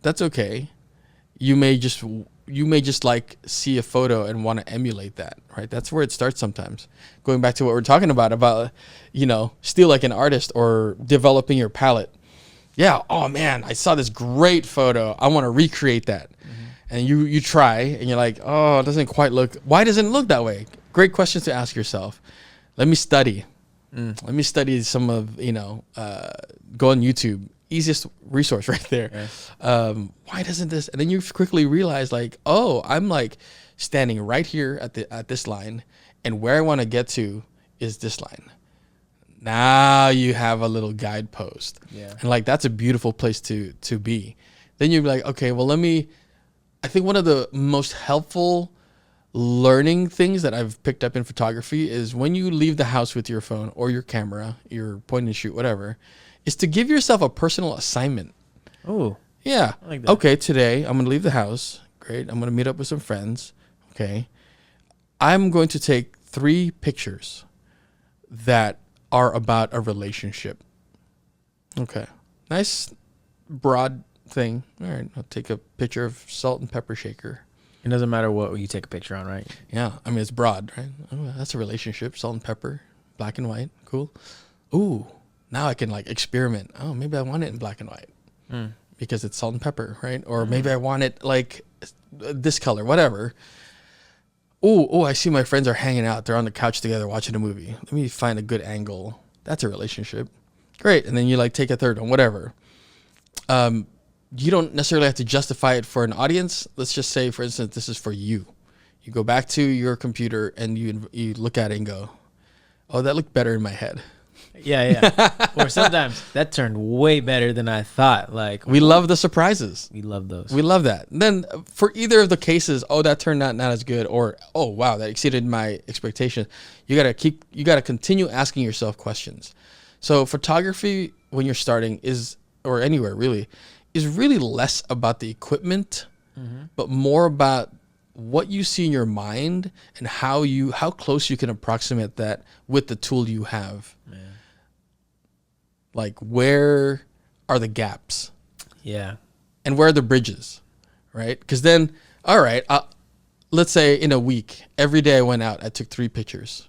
That's okay. You may just like see a photo and want to emulate that, right? That's where it starts sometimes. Going back to what we're talking about, still like an artist or developing your palette. Yeah. Oh man, I saw this great photo. I want to recreate that. Mm-hmm. And you try and you're like, oh, it doesn't quite look. Why doesn't it look that way? Great questions to ask yourself. Let me study. Let me study some of, go on YouTube. Easiest resource right there. Yeah. Why doesn't this? And then you quickly realize like, oh, I'm like standing right here at this line, and where I want to get to is this line. Now you have a little guidepost. Yeah. And like that's a beautiful place to be. Then you're like, okay, well I think one of the most helpful learning things that I've picked up in photography is when you leave the house with your phone or your camera, your point and shoot, whatever, is to give yourself a personal assignment. Oh, yeah. I like that. Okay, today I'm going to leave the house. Great. I'm going to meet up with some friends. Okay. I'm going to take 3 pictures that are about a relationship. Okay. Nice broad thing. All right. I'll take a picture of salt and pepper shaker. It doesn't matter what you take a picture on, right? Yeah. I mean, it's broad, right? Oh, that's a relationship. Salt and pepper, black and white. Cool. Ooh, now I can like experiment. Oh, maybe I want it in black and white because it's salt and pepper, right? Or maybe I want it like this color, whatever. Oh, I see my friends are hanging out. They're on the couch together watching a movie. Let me find a good angle. That's a relationship. Great. And then you like take a third one, whatever. You don't necessarily have to justify it for an audience. Let's just say, for instance, this is for you. You go back to your computer and you look at it and go, oh, that looked better in my head. Yeah. Or sometimes that turned way better than I thought. Like we love the surprises. We love those. We love that. And then for either of the cases, oh, that turned out not as good, or oh wow, that exceeded my expectation. You gotta continue asking yourself questions. So photography when you're starting or anywhere really, is really less about the equipment, but more about what you see in your mind and how close you can approximate that with the tool you have. Man. Like where are the gaps? Yeah. And where are the bridges, right? Because then, all right, let's say in a week, every day I went out, I took 3 pictures.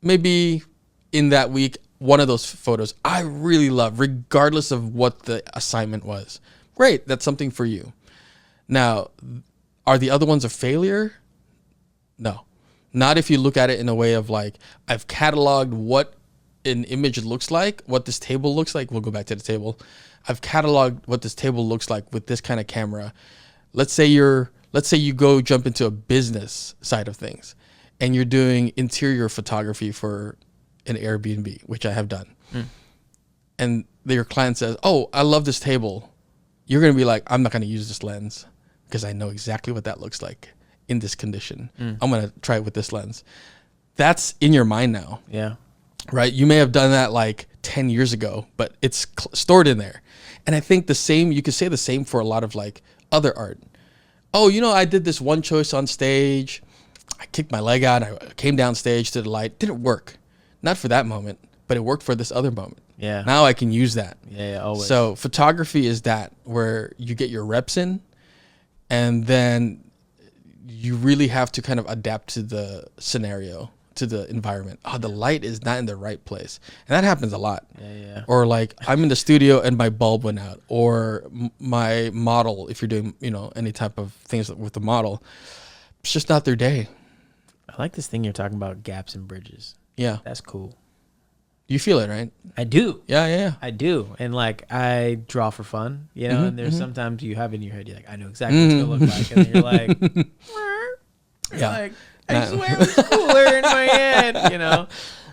Maybe in that week, one of those photos I really love, regardless of what the assignment was. Great, that's something for you. Now, are the other ones a failure? No. Not if you look at it in a way of like, I've cataloged what an image looks like, what this table looks like. We'll go back to the table. I've cataloged what this table looks like with this kind of camera. Let's say you go jump into a business side of things and you're doing interior photography for an Airbnb, which I have done. And your client says, oh, I love this table. You're going to be like, I'm not going to use this lens because I know exactly what that looks like in this condition. I'm going to try it with this lens. That's in your mind now. Yeah. Right? You may have done that like 10 years ago, but it's stored in there. And I think you could say the same for a lot of like other art. Oh, I did this one choice on stage. I kicked my leg out. I came down stage to the light. Didn't work. Not for that moment, but it worked for this other moment. Yeah. Now I can use that. Yeah, always. So photography is that where you get your reps in and then you really have to kind of adapt to the scenario, to the environment. Oh, the light is not in the right place. And that happens a lot. Yeah. Or like I'm in the studio and my bulb went out, or my model, if you're doing, any type of things with the model, it's just not their day. I like this thing you're talking about, gaps and bridges. Yeah. That's cool. You feel it, right? I do. Yeah. I do. And like I draw for fun, and there's sometimes you have in your head, you're like, I know exactly what it's going to look like. And then you're like, like, I swear it was cooler in my head,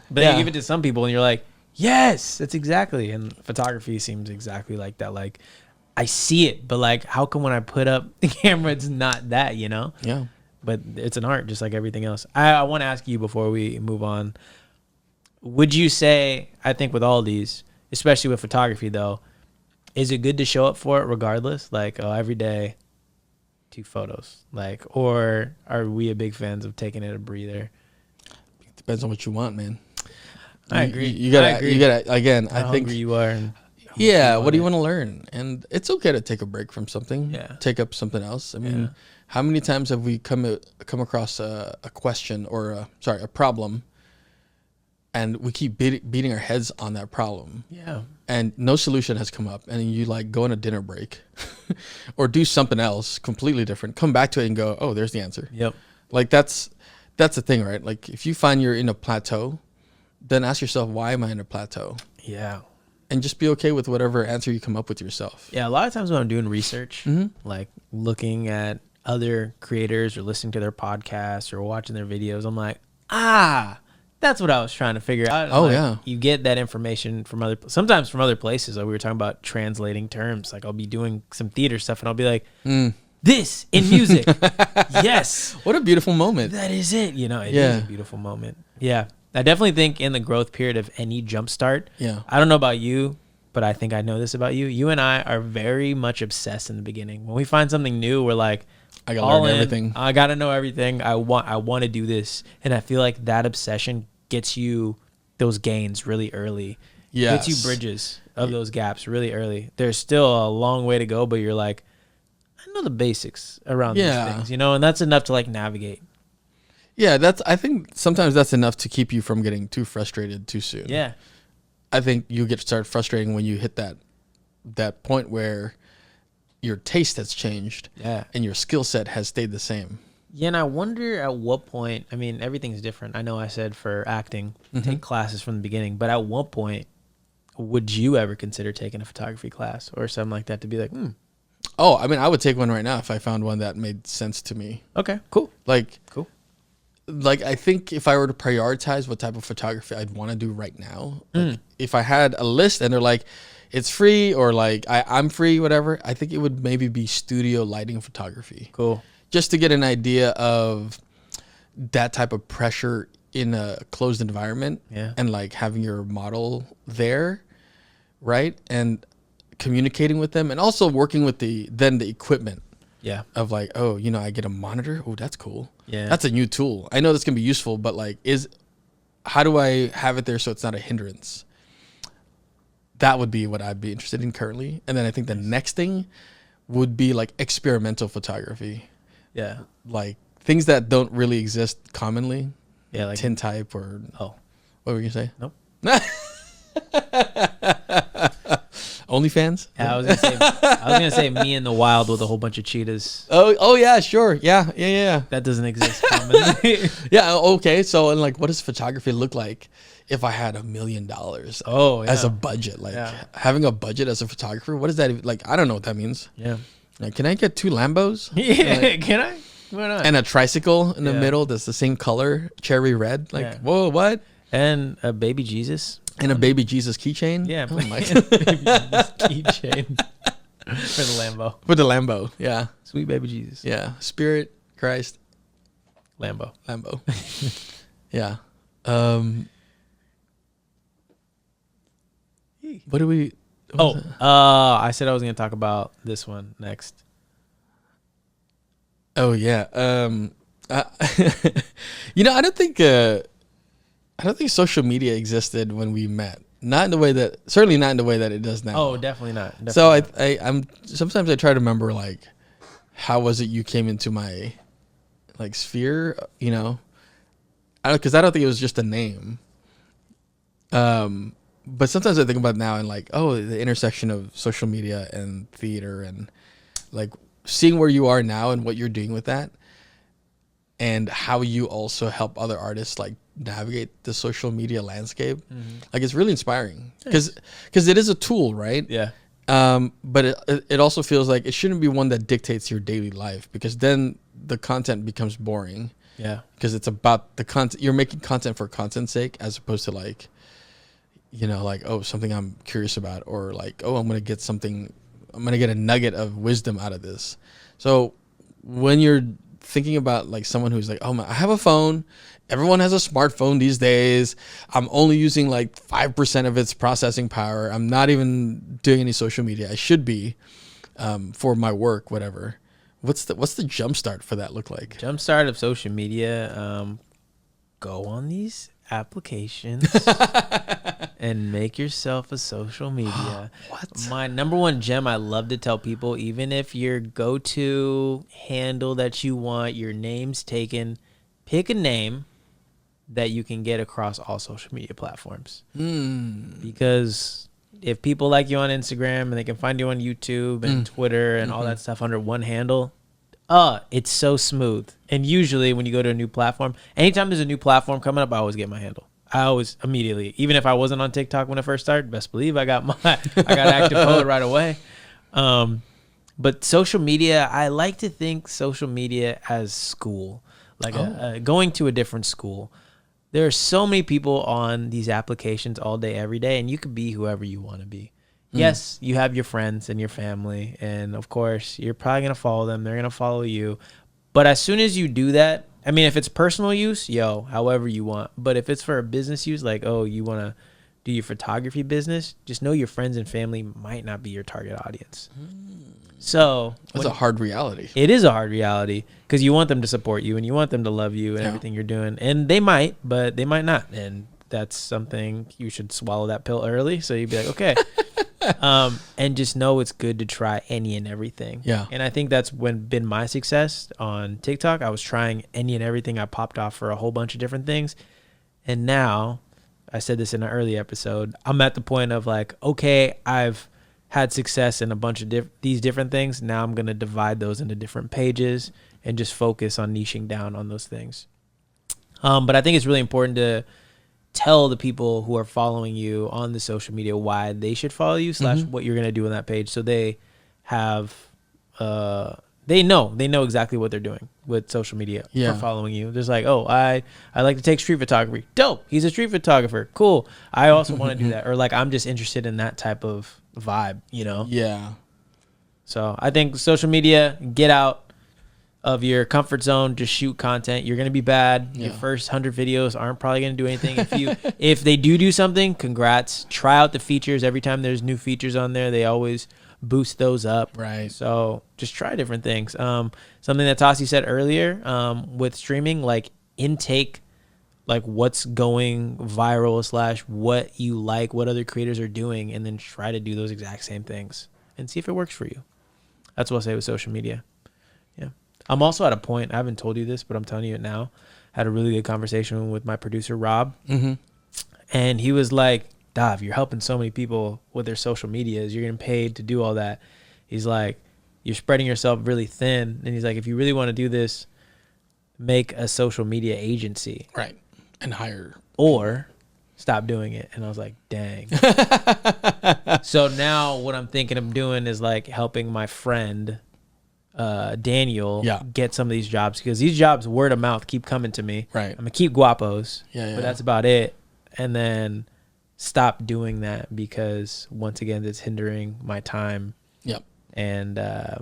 But you give it to some people and you're like, yes, that's exactly. And photography seems exactly like that. Like I see it, but like, how come when I put up the camera, it's not that, Yeah. But it's an art just like everything else. I want to ask you before we move on. Would you say, I think with all these, especially with photography though, is it good to show up for it regardless? Like, every day, 2 photos. Like, or are we a big fans of taking it a breather? It depends on what you want, man. I agree. You gotta, again, How I think. hungry you are. And what do you want to learn? And it's okay to take a break from something. Yeah. Take up something else. I mean, how many times have we come across a question or a problem, and we keep beating our heads on that problem. Yeah. And no solution has come up. And you like go on a dinner break or do something else completely different. Come back to it and go, oh, there's the answer. Yep. Like that's the thing, right? Like if you find you're in a plateau, then ask yourself, why am I in a plateau? Yeah. And just be okay with whatever answer you come up with yourself. Yeah. A lot of times when I'm doing research, like looking at other creators or listening to their podcasts or watching their videos, I'm like, that's what I was trying to figure out. Oh, like, yeah. You get that information from sometimes from other places. Like we were talking about translating terms. Like I'll be doing some theater stuff and I'll be like, this in music. Yes. What a beautiful moment. That is it. It is a beautiful moment. Yeah. I definitely think in the growth period of any jumpstart, I don't know about you, but I think I know this about you. You and I are very much obsessed in the beginning. When we find something new, we're like, I gotta learn everything. I gotta know everything. I want to do this. And I feel like that obsession gets you those gains really early. Yes. Gets you bridges of those gaps really early. There's still a long way to go, but you're like, I know the basics around these things, and that's enough to like navigate. Yeah, I think sometimes that's enough to keep you from getting too frustrated too soon. Yeah. I think you get to start frustrating when you hit that point where your taste has changed and your skill set has stayed the same. Yeah, and I wonder at what point, I mean, everything's different. I know I said for acting, take classes from the beginning, but at what point would you ever consider taking a photography class or something like that to be like, Oh, I mean, I would take one right now if I found one that made sense to me. Okay, cool. Cool. Like, I think if I were to prioritize what type of photography I'd want to do right now, like if I had a list and they're like, it's free or like I'm free, whatever, I think it would maybe be studio lighting photography. Cool. Just to get an idea of that type of pressure in a closed environment and like having your model there, right? And communicating with them and also working with the equipment. Yeah. Of like, oh, I get a monitor. Oh, that's cool. Yeah. That's a new tool. I know that's going to be useful, but like how do I have it there so it's not a hindrance? That would be what I'd be interested in currently. And then I think the next thing would be like experimental photography. Yeah. Like things that don't really exist commonly. Yeah. Like tintype or. Oh. What were you going to say? Nope. OnlyFans? Yeah, I was gonna say me in the wild with a whole bunch of cheetahs. Oh yeah, sure. Yeah. That doesn't exist commonly. Yeah, okay. So and like what does photography look like if I had $1 million as a budget? Like having a budget as a photographer, what does that even, like I don't know what that means. Yeah. Like can I get 2 Lambos? Yeah, like, can I? Why not? And a tricycle in the middle that's the same color, cherry red. Like whoa, what? And a baby Jesus. And a baby Jesus keychain? Yeah. Oh my God. Baby Jesus keychain. For the Lambo. For the Lambo, yeah. Sweet baby Jesus. Yeah. Spirit, Christ. Lambo. Yeah. What do we... I said I was going to talk about this one next. Oh, yeah. I don't think social media existed when we met. Certainly not in the way that it does now. Oh, definitely not. So I'm sometimes I try to remember like how was it you came into my like sphere? You know, because I don't think it was just a name. But sometimes I think about it now and like, oh, the intersection of social media and theater and like seeing where you are now and what you're doing with that and how you also help other artists like navigate the social media landscape. Like it's really inspiring because it is a tool, right? Yeah. But it also feels like it shouldn't be one that dictates your daily life because then the content becomes boring. Yeah. Because it's about the content. You're making content for content's sake as opposed to like, you know, like, oh, something I'm curious about, or like, oh, I'm going to get a nugget of wisdom out of this. So when you're thinking about like someone who's like, oh, I have a phone. Everyone has a smartphone these days. I'm only using like 5% of its processing power. I'm not even doing any social media. I should be for my work, whatever. What's the jumpstart for that look like? Jumpstart of social media, go on these applications and make yourself a social media. What? My number one gem I love to tell people, even if your go-to handle that you want, your name's taken, pick a name that you can get across all social media platforms. Because if people like you on Instagram and they can find you on YouTube and Twitter and all that stuff under one handle, it's so smooth. And usually when you go to a new platform, anytime there's a new platform coming up, I always get my handle. I always immediately, even if I wasn't on TikTok when I first started, best believe I got active poet right away. But social media, I like to think social media as school, like going to a different school. There are so many people on these applications all day, every day, and you could be whoever you want to be. Yes, you have your friends and your family, and of course, you're probably going to follow them. They're going to follow you. But as soon as you do that, I mean, if it's personal use, however you want. But if it's for a business use, like, oh, you want to do your photography business, just know your friends and family might not be your target audience. So that's a hard reality. It is a hard reality because you want them to support you and you want them to love you and everything you're doing. And they might, but they might not. And that's something you should swallow that pill early. So you'd be like, okay. And just know it's good to try any and everything. Yeah. And I think that's been my success on TikTok. I was trying any and everything. I popped off for a whole bunch of different things. And now, I said this in an early episode, I'm at the point of like, okay, I've had success in a bunch of these different things. Now I'm going to divide those into different pages and just focus on niching down on those things. But I think it's really important to tell the people who are following you on the social media why they should follow you / what you're going to do on that page. So they have, they know exactly what they're doing with social media for following you. There's like, oh, I like to take street photography. Dope. He's a street photographer. Cool. I also want to do that. Or like, I'm just interested in that type of vibe, you know? Yeah. So I think social media, get out of your comfort zone, just shoot content. You're going to be bad. Your first 100 videos aren't probably going to do anything. If they do something, congrats. Try out the features. Every time there's new features on there, they always boost those up. Right. So just try different things. Something that Tasi said earlier, with streaming, like intake, like what's going viral / what you like, what other creators are doing, and then try to do those exact same things and see if it works for you. That's what I'll say with social media. Yeah. I'm also at a point, I haven't told you this, but I'm telling you it now. Had a really good conversation with my producer, Rob. And he was like, Dav, you're helping so many people with their social medias. You're getting paid to do all that. He's like, you're spreading yourself really thin. And he's like, if you really want to do this, make a social media agency. Right. And hire. Or stop doing it. And I was like, dang. So now what I'm thinking of doing is like helping my friend, Daniel, get some of these jobs, because these jobs, word of mouth, keep coming to me. Right. I'm going to keep guapos. But that's about it. And then stop doing that because once again, it's hindering my time. Yep. And I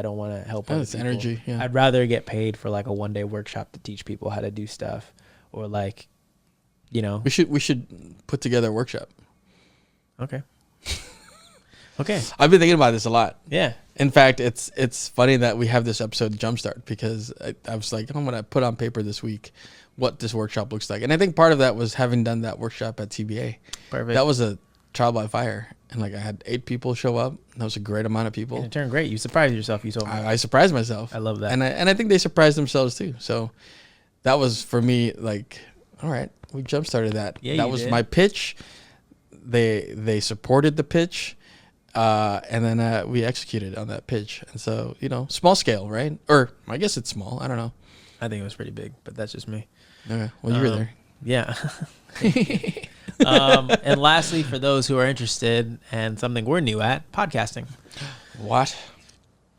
don't want to help other people. Energy. Yeah. I'd rather get paid for like a one-day workshop to teach people how to do stuff, or like, you know, we should put together a workshop. Okay. Okay. I've been thinking about this a lot. Yeah. In fact, it's funny that we have this episode Jumpstart, because I was like, I'm going to put on paper this week what this workshop looks like. And I think part of that was having done that workshop at TBA. Perfect. That was a trial by fire. And like I had 8 people show up. That was a great amount of people. And it turned great. You surprised yourself. You told me. I surprised myself. I love that. And I think they surprised themselves too. So that was for me like, all right, we jump started that. Yeah, that was my pitch. They supported the pitch. And then we executed on that pitch. And so, small scale, right? Or I guess it's small. I don't know. I think it was pretty big, but that's just me. Okay. Well, you were there. Yeah. And lastly, for those who are interested and something we're new at, podcasting. What?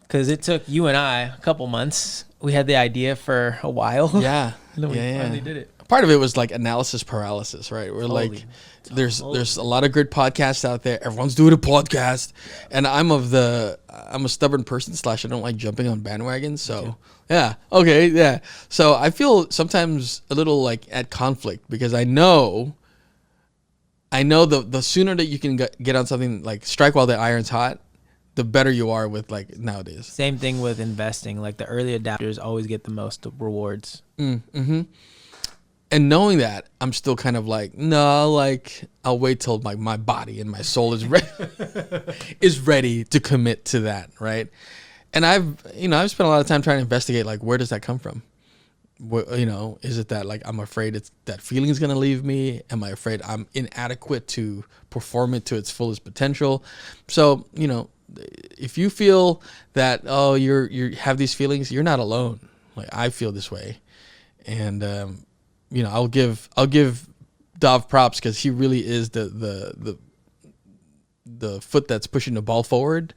Because it took you and I a couple months. We had the idea for a while. Yeah. And then we finally did it. Part of it was like analysis paralysis, right? We're like, there's a lot of good podcasts out there. Everyone's doing a podcast, and I'm a stubborn person / I don't like jumping on bandwagons. So So I feel sometimes a little like at conflict because I know the sooner that you can get on something like strike while the iron's hot, the better you are with like nowadays. Same thing with investing. Like the early adapters always get the most rewards. Mm-hmm. And knowing that, I'm still kind of like, no, like I'll wait till my body and my soul is ready to commit to that, right? And I've spent a lot of time trying to investigate like where does that come from? Is it that like I'm afraid that feeling is gonna leave me? Am I afraid I'm inadequate to perform it to its fullest potential? So if you feel that you have these feelings, you're not alone. Like I feel this way, and I'll give Dav props because he really is the foot that's pushing the ball forward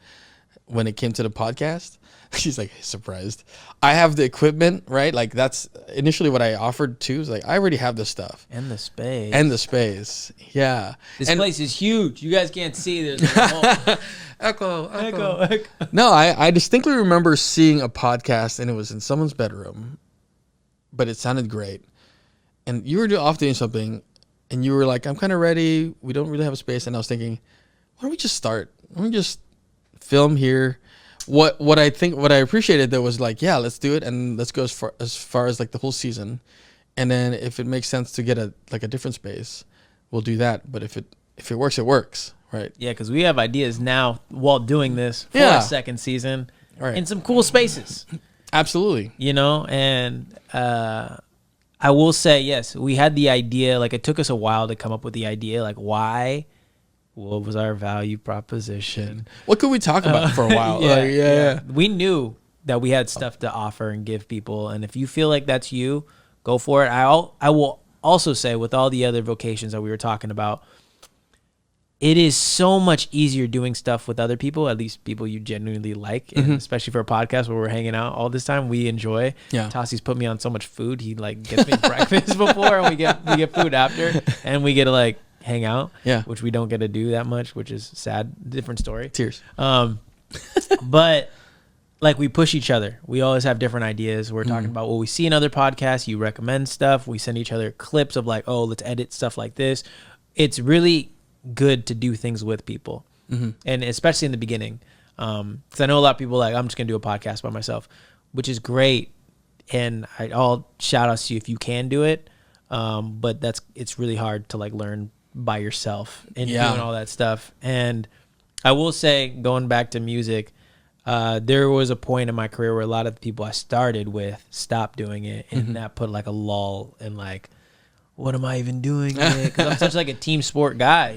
when it came to the podcast. She's like surprised. I have the equipment, right? Like that's initially what I offered too. Is like I already have this stuff and the space. Yeah, this place is huge. You guys can't see this. Echo. No, I distinctly remember seeing a podcast and it was in someone's bedroom, but it sounded great. And you were off doing something, and you were like, I'm kind of ready. We don't really have a space. And I was thinking, why don't we just start? Why don't we just film here? What I appreciated though was like, yeah, let's do it. And let's go as far as like the whole season. And then if it makes sense to get a different space, we'll do that. But if it works, it works. Right. Yeah. Cause we have ideas now while doing this for a second season in some cool spaces. Absolutely. And, I will say, yes, we had the idea, like it took us a while to come up with the idea, like why, what was our value proposition? What could we talk about for a while? Yeah. We knew that we had stuff to offer and give people. And if you feel like that's you, go for it. I will also say with all the other vocations that we were talking about, it is so much easier doing stuff with other people, at least people you genuinely like, and especially for a podcast where we're hanging out all this time, we enjoy. Yeah. Tasi's put me on so much food. He like gets me breakfast before, and we get food after, and we get to like hang out. Yeah. Which we don't get to do that much, which is sad. Different story. Tears. But like we push each other. We always have different ideas. We're talking about what we see in other podcasts. You recommend stuff. We send each other clips of like, oh, let's edit stuff like this. It's really good to do things with people, and especially in the beginning, because I know a lot of people like, I'm just gonna do a podcast by myself, which is great, and I'll shout outs to you if you can do it, but it's really hard to like learn by yourself and doing all that stuff. And I will say, going back to music, there was a point in my career where a lot of the people I started with stopped doing it, and that put like a lull in like, what am I even doing? Because I'm such like a team sport guy.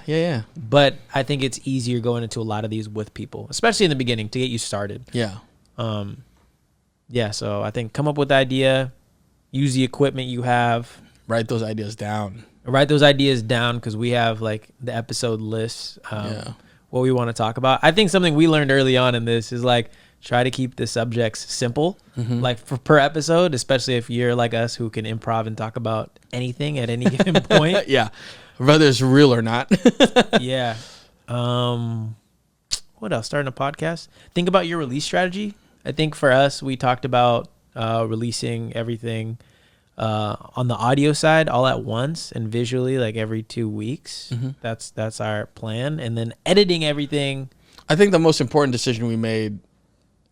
Yeah. But I think it's easier going into a lot of these with people, especially in the beginning, to get you started. Yeah. So I think come up with the idea, use the equipment you have. Write those ideas down because we have like the episode lists, what we want to talk about. I think something we learned early on in this is like, try to keep the subjects simple, like per episode, especially if you're like us who can improv and talk about anything at any given point. Yeah. Whether it's real or not. Yeah. What else? Starting a podcast. Think about your release strategy. I think for us, we talked about releasing everything on the audio side all at once and visually like every 2 weeks. That's our plan. And then editing everything. I think the most important decision we made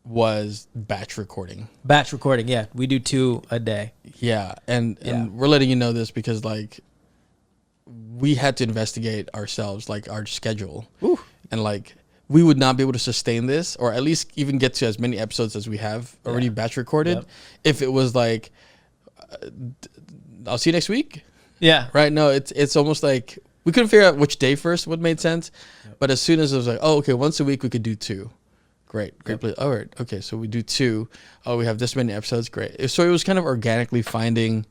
was batch recording. Yeah. We do 2 a day. Yeah. And we're letting you know this because like we had to investigate ourselves, like our schedule. Ooh. And like, we would not be able to sustain this, or at least even get to as many episodes as we have already batch recorded. If it was like, I'll see you next week. Yeah. Right. No, it's almost like we couldn't figure out which day first would made sense. But as soon as it was like, oh, okay, once a week we could do 2. Great. All right. Okay. So we do 2. Oh, we have this many episodes. Great. So it was kind of organically finding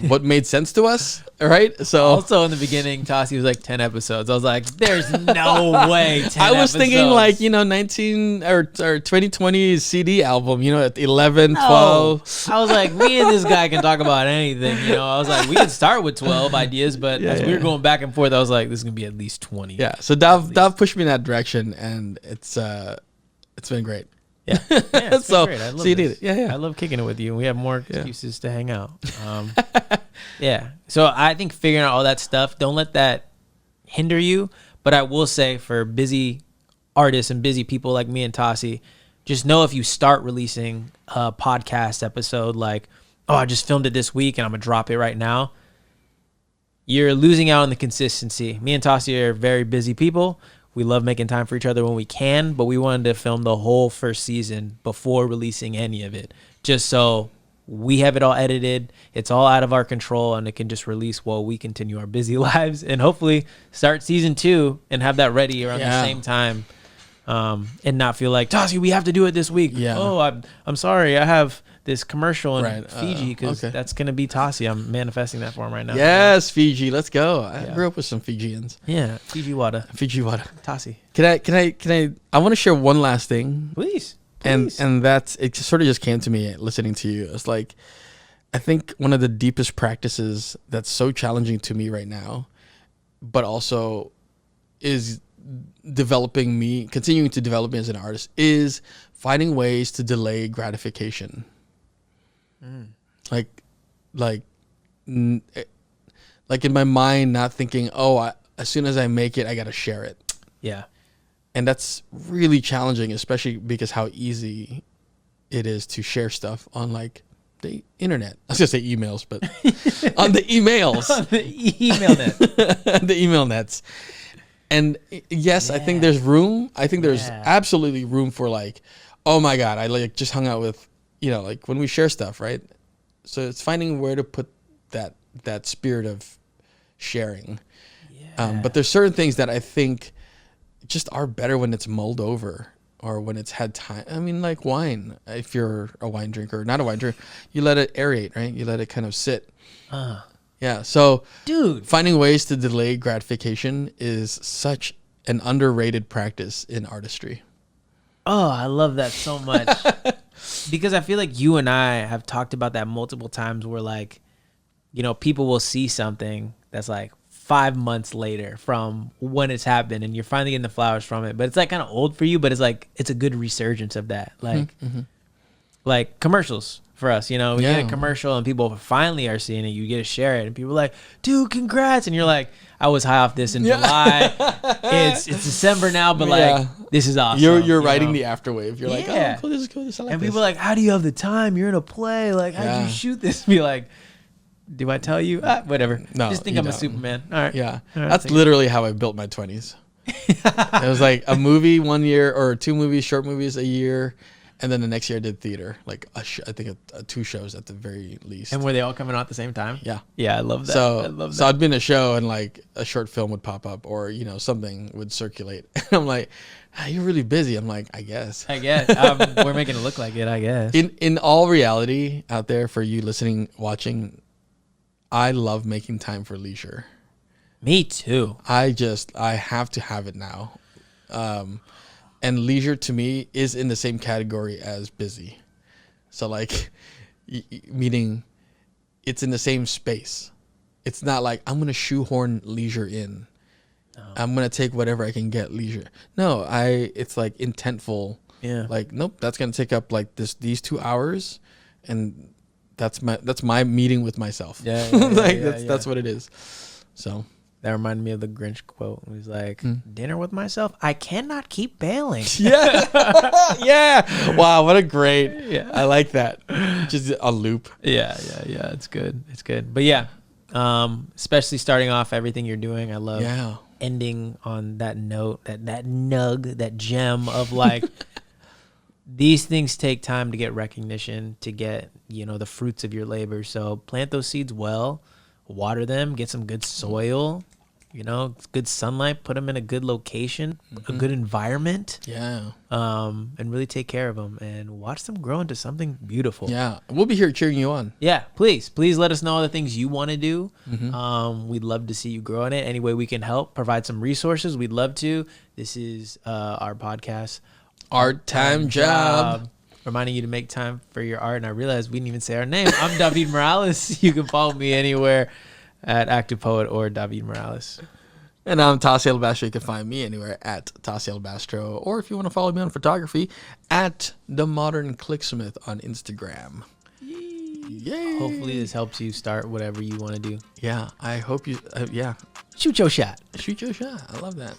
what made sense to us. Right. So also in the beginning, Tasi was like 10 episodes. I was like, there's no way 10 I was episodes. thinking like, 19 or 2020 CD album, at 11, 12. I was like, me and this guy can talk about anything. I was like, we can start with 12 ideas, but as we were going back and forth, I was like, this is going to be at least 20. Yeah. So Dav pushed me in that direction, and it's been great. Yeah. It's so great. I love you this. did it. Yeah. I love kicking it with you. We have more excuses to hang out. Yeah. So I think figuring out all that stuff, don't let that hinder you. But I will say for busy artists and busy people like me and Tasi, just know if you start releasing a podcast episode like, oh, I just filmed it this week and I'm going to drop it right now, you're losing out on the consistency. Me and Tasi are very busy people. We love making time for each other when we can, but we wanted to film the whole first season before releasing any of it, just so we have it all edited. It's all out of our control, and it can just release while we continue our busy lives, and hopefully start season 2 and have that ready around the same time, and not feel like, Tasi, we have to do it this week. Yeah. Oh, I'm sorry, I have this commercial in Fiji because that's going to be Tasi. I'm manifesting that for him right now. Yes, Fiji. Let's go. I grew up with some Fijians. Yeah, Fiji water. Tasi. Can I want to share one last thing. Please. And that's, it sort of just came to me listening to you. It's like, I think one of the deepest practices that's so challenging to me right now, but also is continuing to develop me as an artist, is finding ways to delay gratification. Like in my mind, not thinking, as soon as I make it, I got to share it. Yeah. And that's really challenging, especially because how easy it is to share stuff on like the internet. I was gonna say emails, but on the emails, on the email net, the email nets. And yes, I think there's room. I think there's absolutely room for like, oh my God, I like just hung out with, like when we share stuff, right? So it's finding where to put that spirit of sharing. Yeah. But there's certain things that I think just are better when it's mulled over or when it's had time. I mean, like wine. If you're a wine drinker, not a wine drinker, you let it aerate, right? You let it kind of sit. Yeah. So, dude, finding ways to delay gratification is such an underrated practice in artistry. Oh, I love that so much. Because I feel like you and I have talked about that multiple times where like, people will see something that's like 5 months later from when it's happened and you're finally getting the flowers from it, but it's like kind of old for you, but it's like, it's a good resurgence of that. Like, like commercials for us, we get a commercial and people finally are seeing it. You get to share it and people are like, dude, congrats. And you're like, I was high off this in July. It's December now, but like, this is awesome. You're riding the afterwave. You're like, oh, cool, this is cool. I like and this. people are like, how do you have the time? You're in a play. Like, how'd you shoot this? Be like, do I tell you? Whatever. No, just think I'm a Superman. All right. Yeah. All right, that's literally how I built my 20s. It was like a movie 1 year or 2 movies, short movies a year. And then the next year I did theater, like I think 2 shows at the very least. And were they all coming out at the same time? Yeah. Yeah, I love that. So I'd been in a show and like a short film would pop up or, something would circulate. And I'm like, you're really busy. I'm like, I guess. We're making it look like it, I guess. In all reality out there for you listening, watching, I love making time for leisure. Me too. I have to have it now. And leisure to me is in the same category as busy. So like, meaning it's in the same space. It's not like I'm going to shoehorn leisure in. No. I'm going to take whatever I can get leisure. No, it's like intentful. Yeah. Like, nope, that's going to take up like these 2 hours. And that's my meeting with myself. Yeah. That's what it is. So. That reminded me of the Grinch quote. It was like, dinner with myself? I cannot keep bailing. Yeah. Yeah. Wow, what a great. Yeah. I like that. Just a loop. Yeah. It's good. But yeah, Especially starting off everything you're doing. I love ending on that note, that nug, that gem of like, these things take time to get recognition, to get, the fruits of your labor. So plant those seeds well, water them, get some good soil, good sunlight, put them in a good location, a good environment. Yeah. And really take care of them and watch them grow into something beautiful. Yeah. We'll be here cheering you on. Yeah. Please let us know all the things you want to do. We'd love to see you grow in it. Any way we can help, provide some resources. We'd love to. This is our podcast, Art Time Job. Reminding you to make time for your art. And I realized we didn't even say our name. I'm Davied Morales. You can follow me anywhere at Active Poet or Davied Morales. And I'm Tasi Alabastro. You can find me anywhere at Tasi Alabastro. Or if you want to follow me on photography, at The Modern Clicksmith on Instagram. Yay. Hopefully this helps you start whatever you want to do. Yeah, I hope you, Shoot your shot. Shoot your shot. I love that.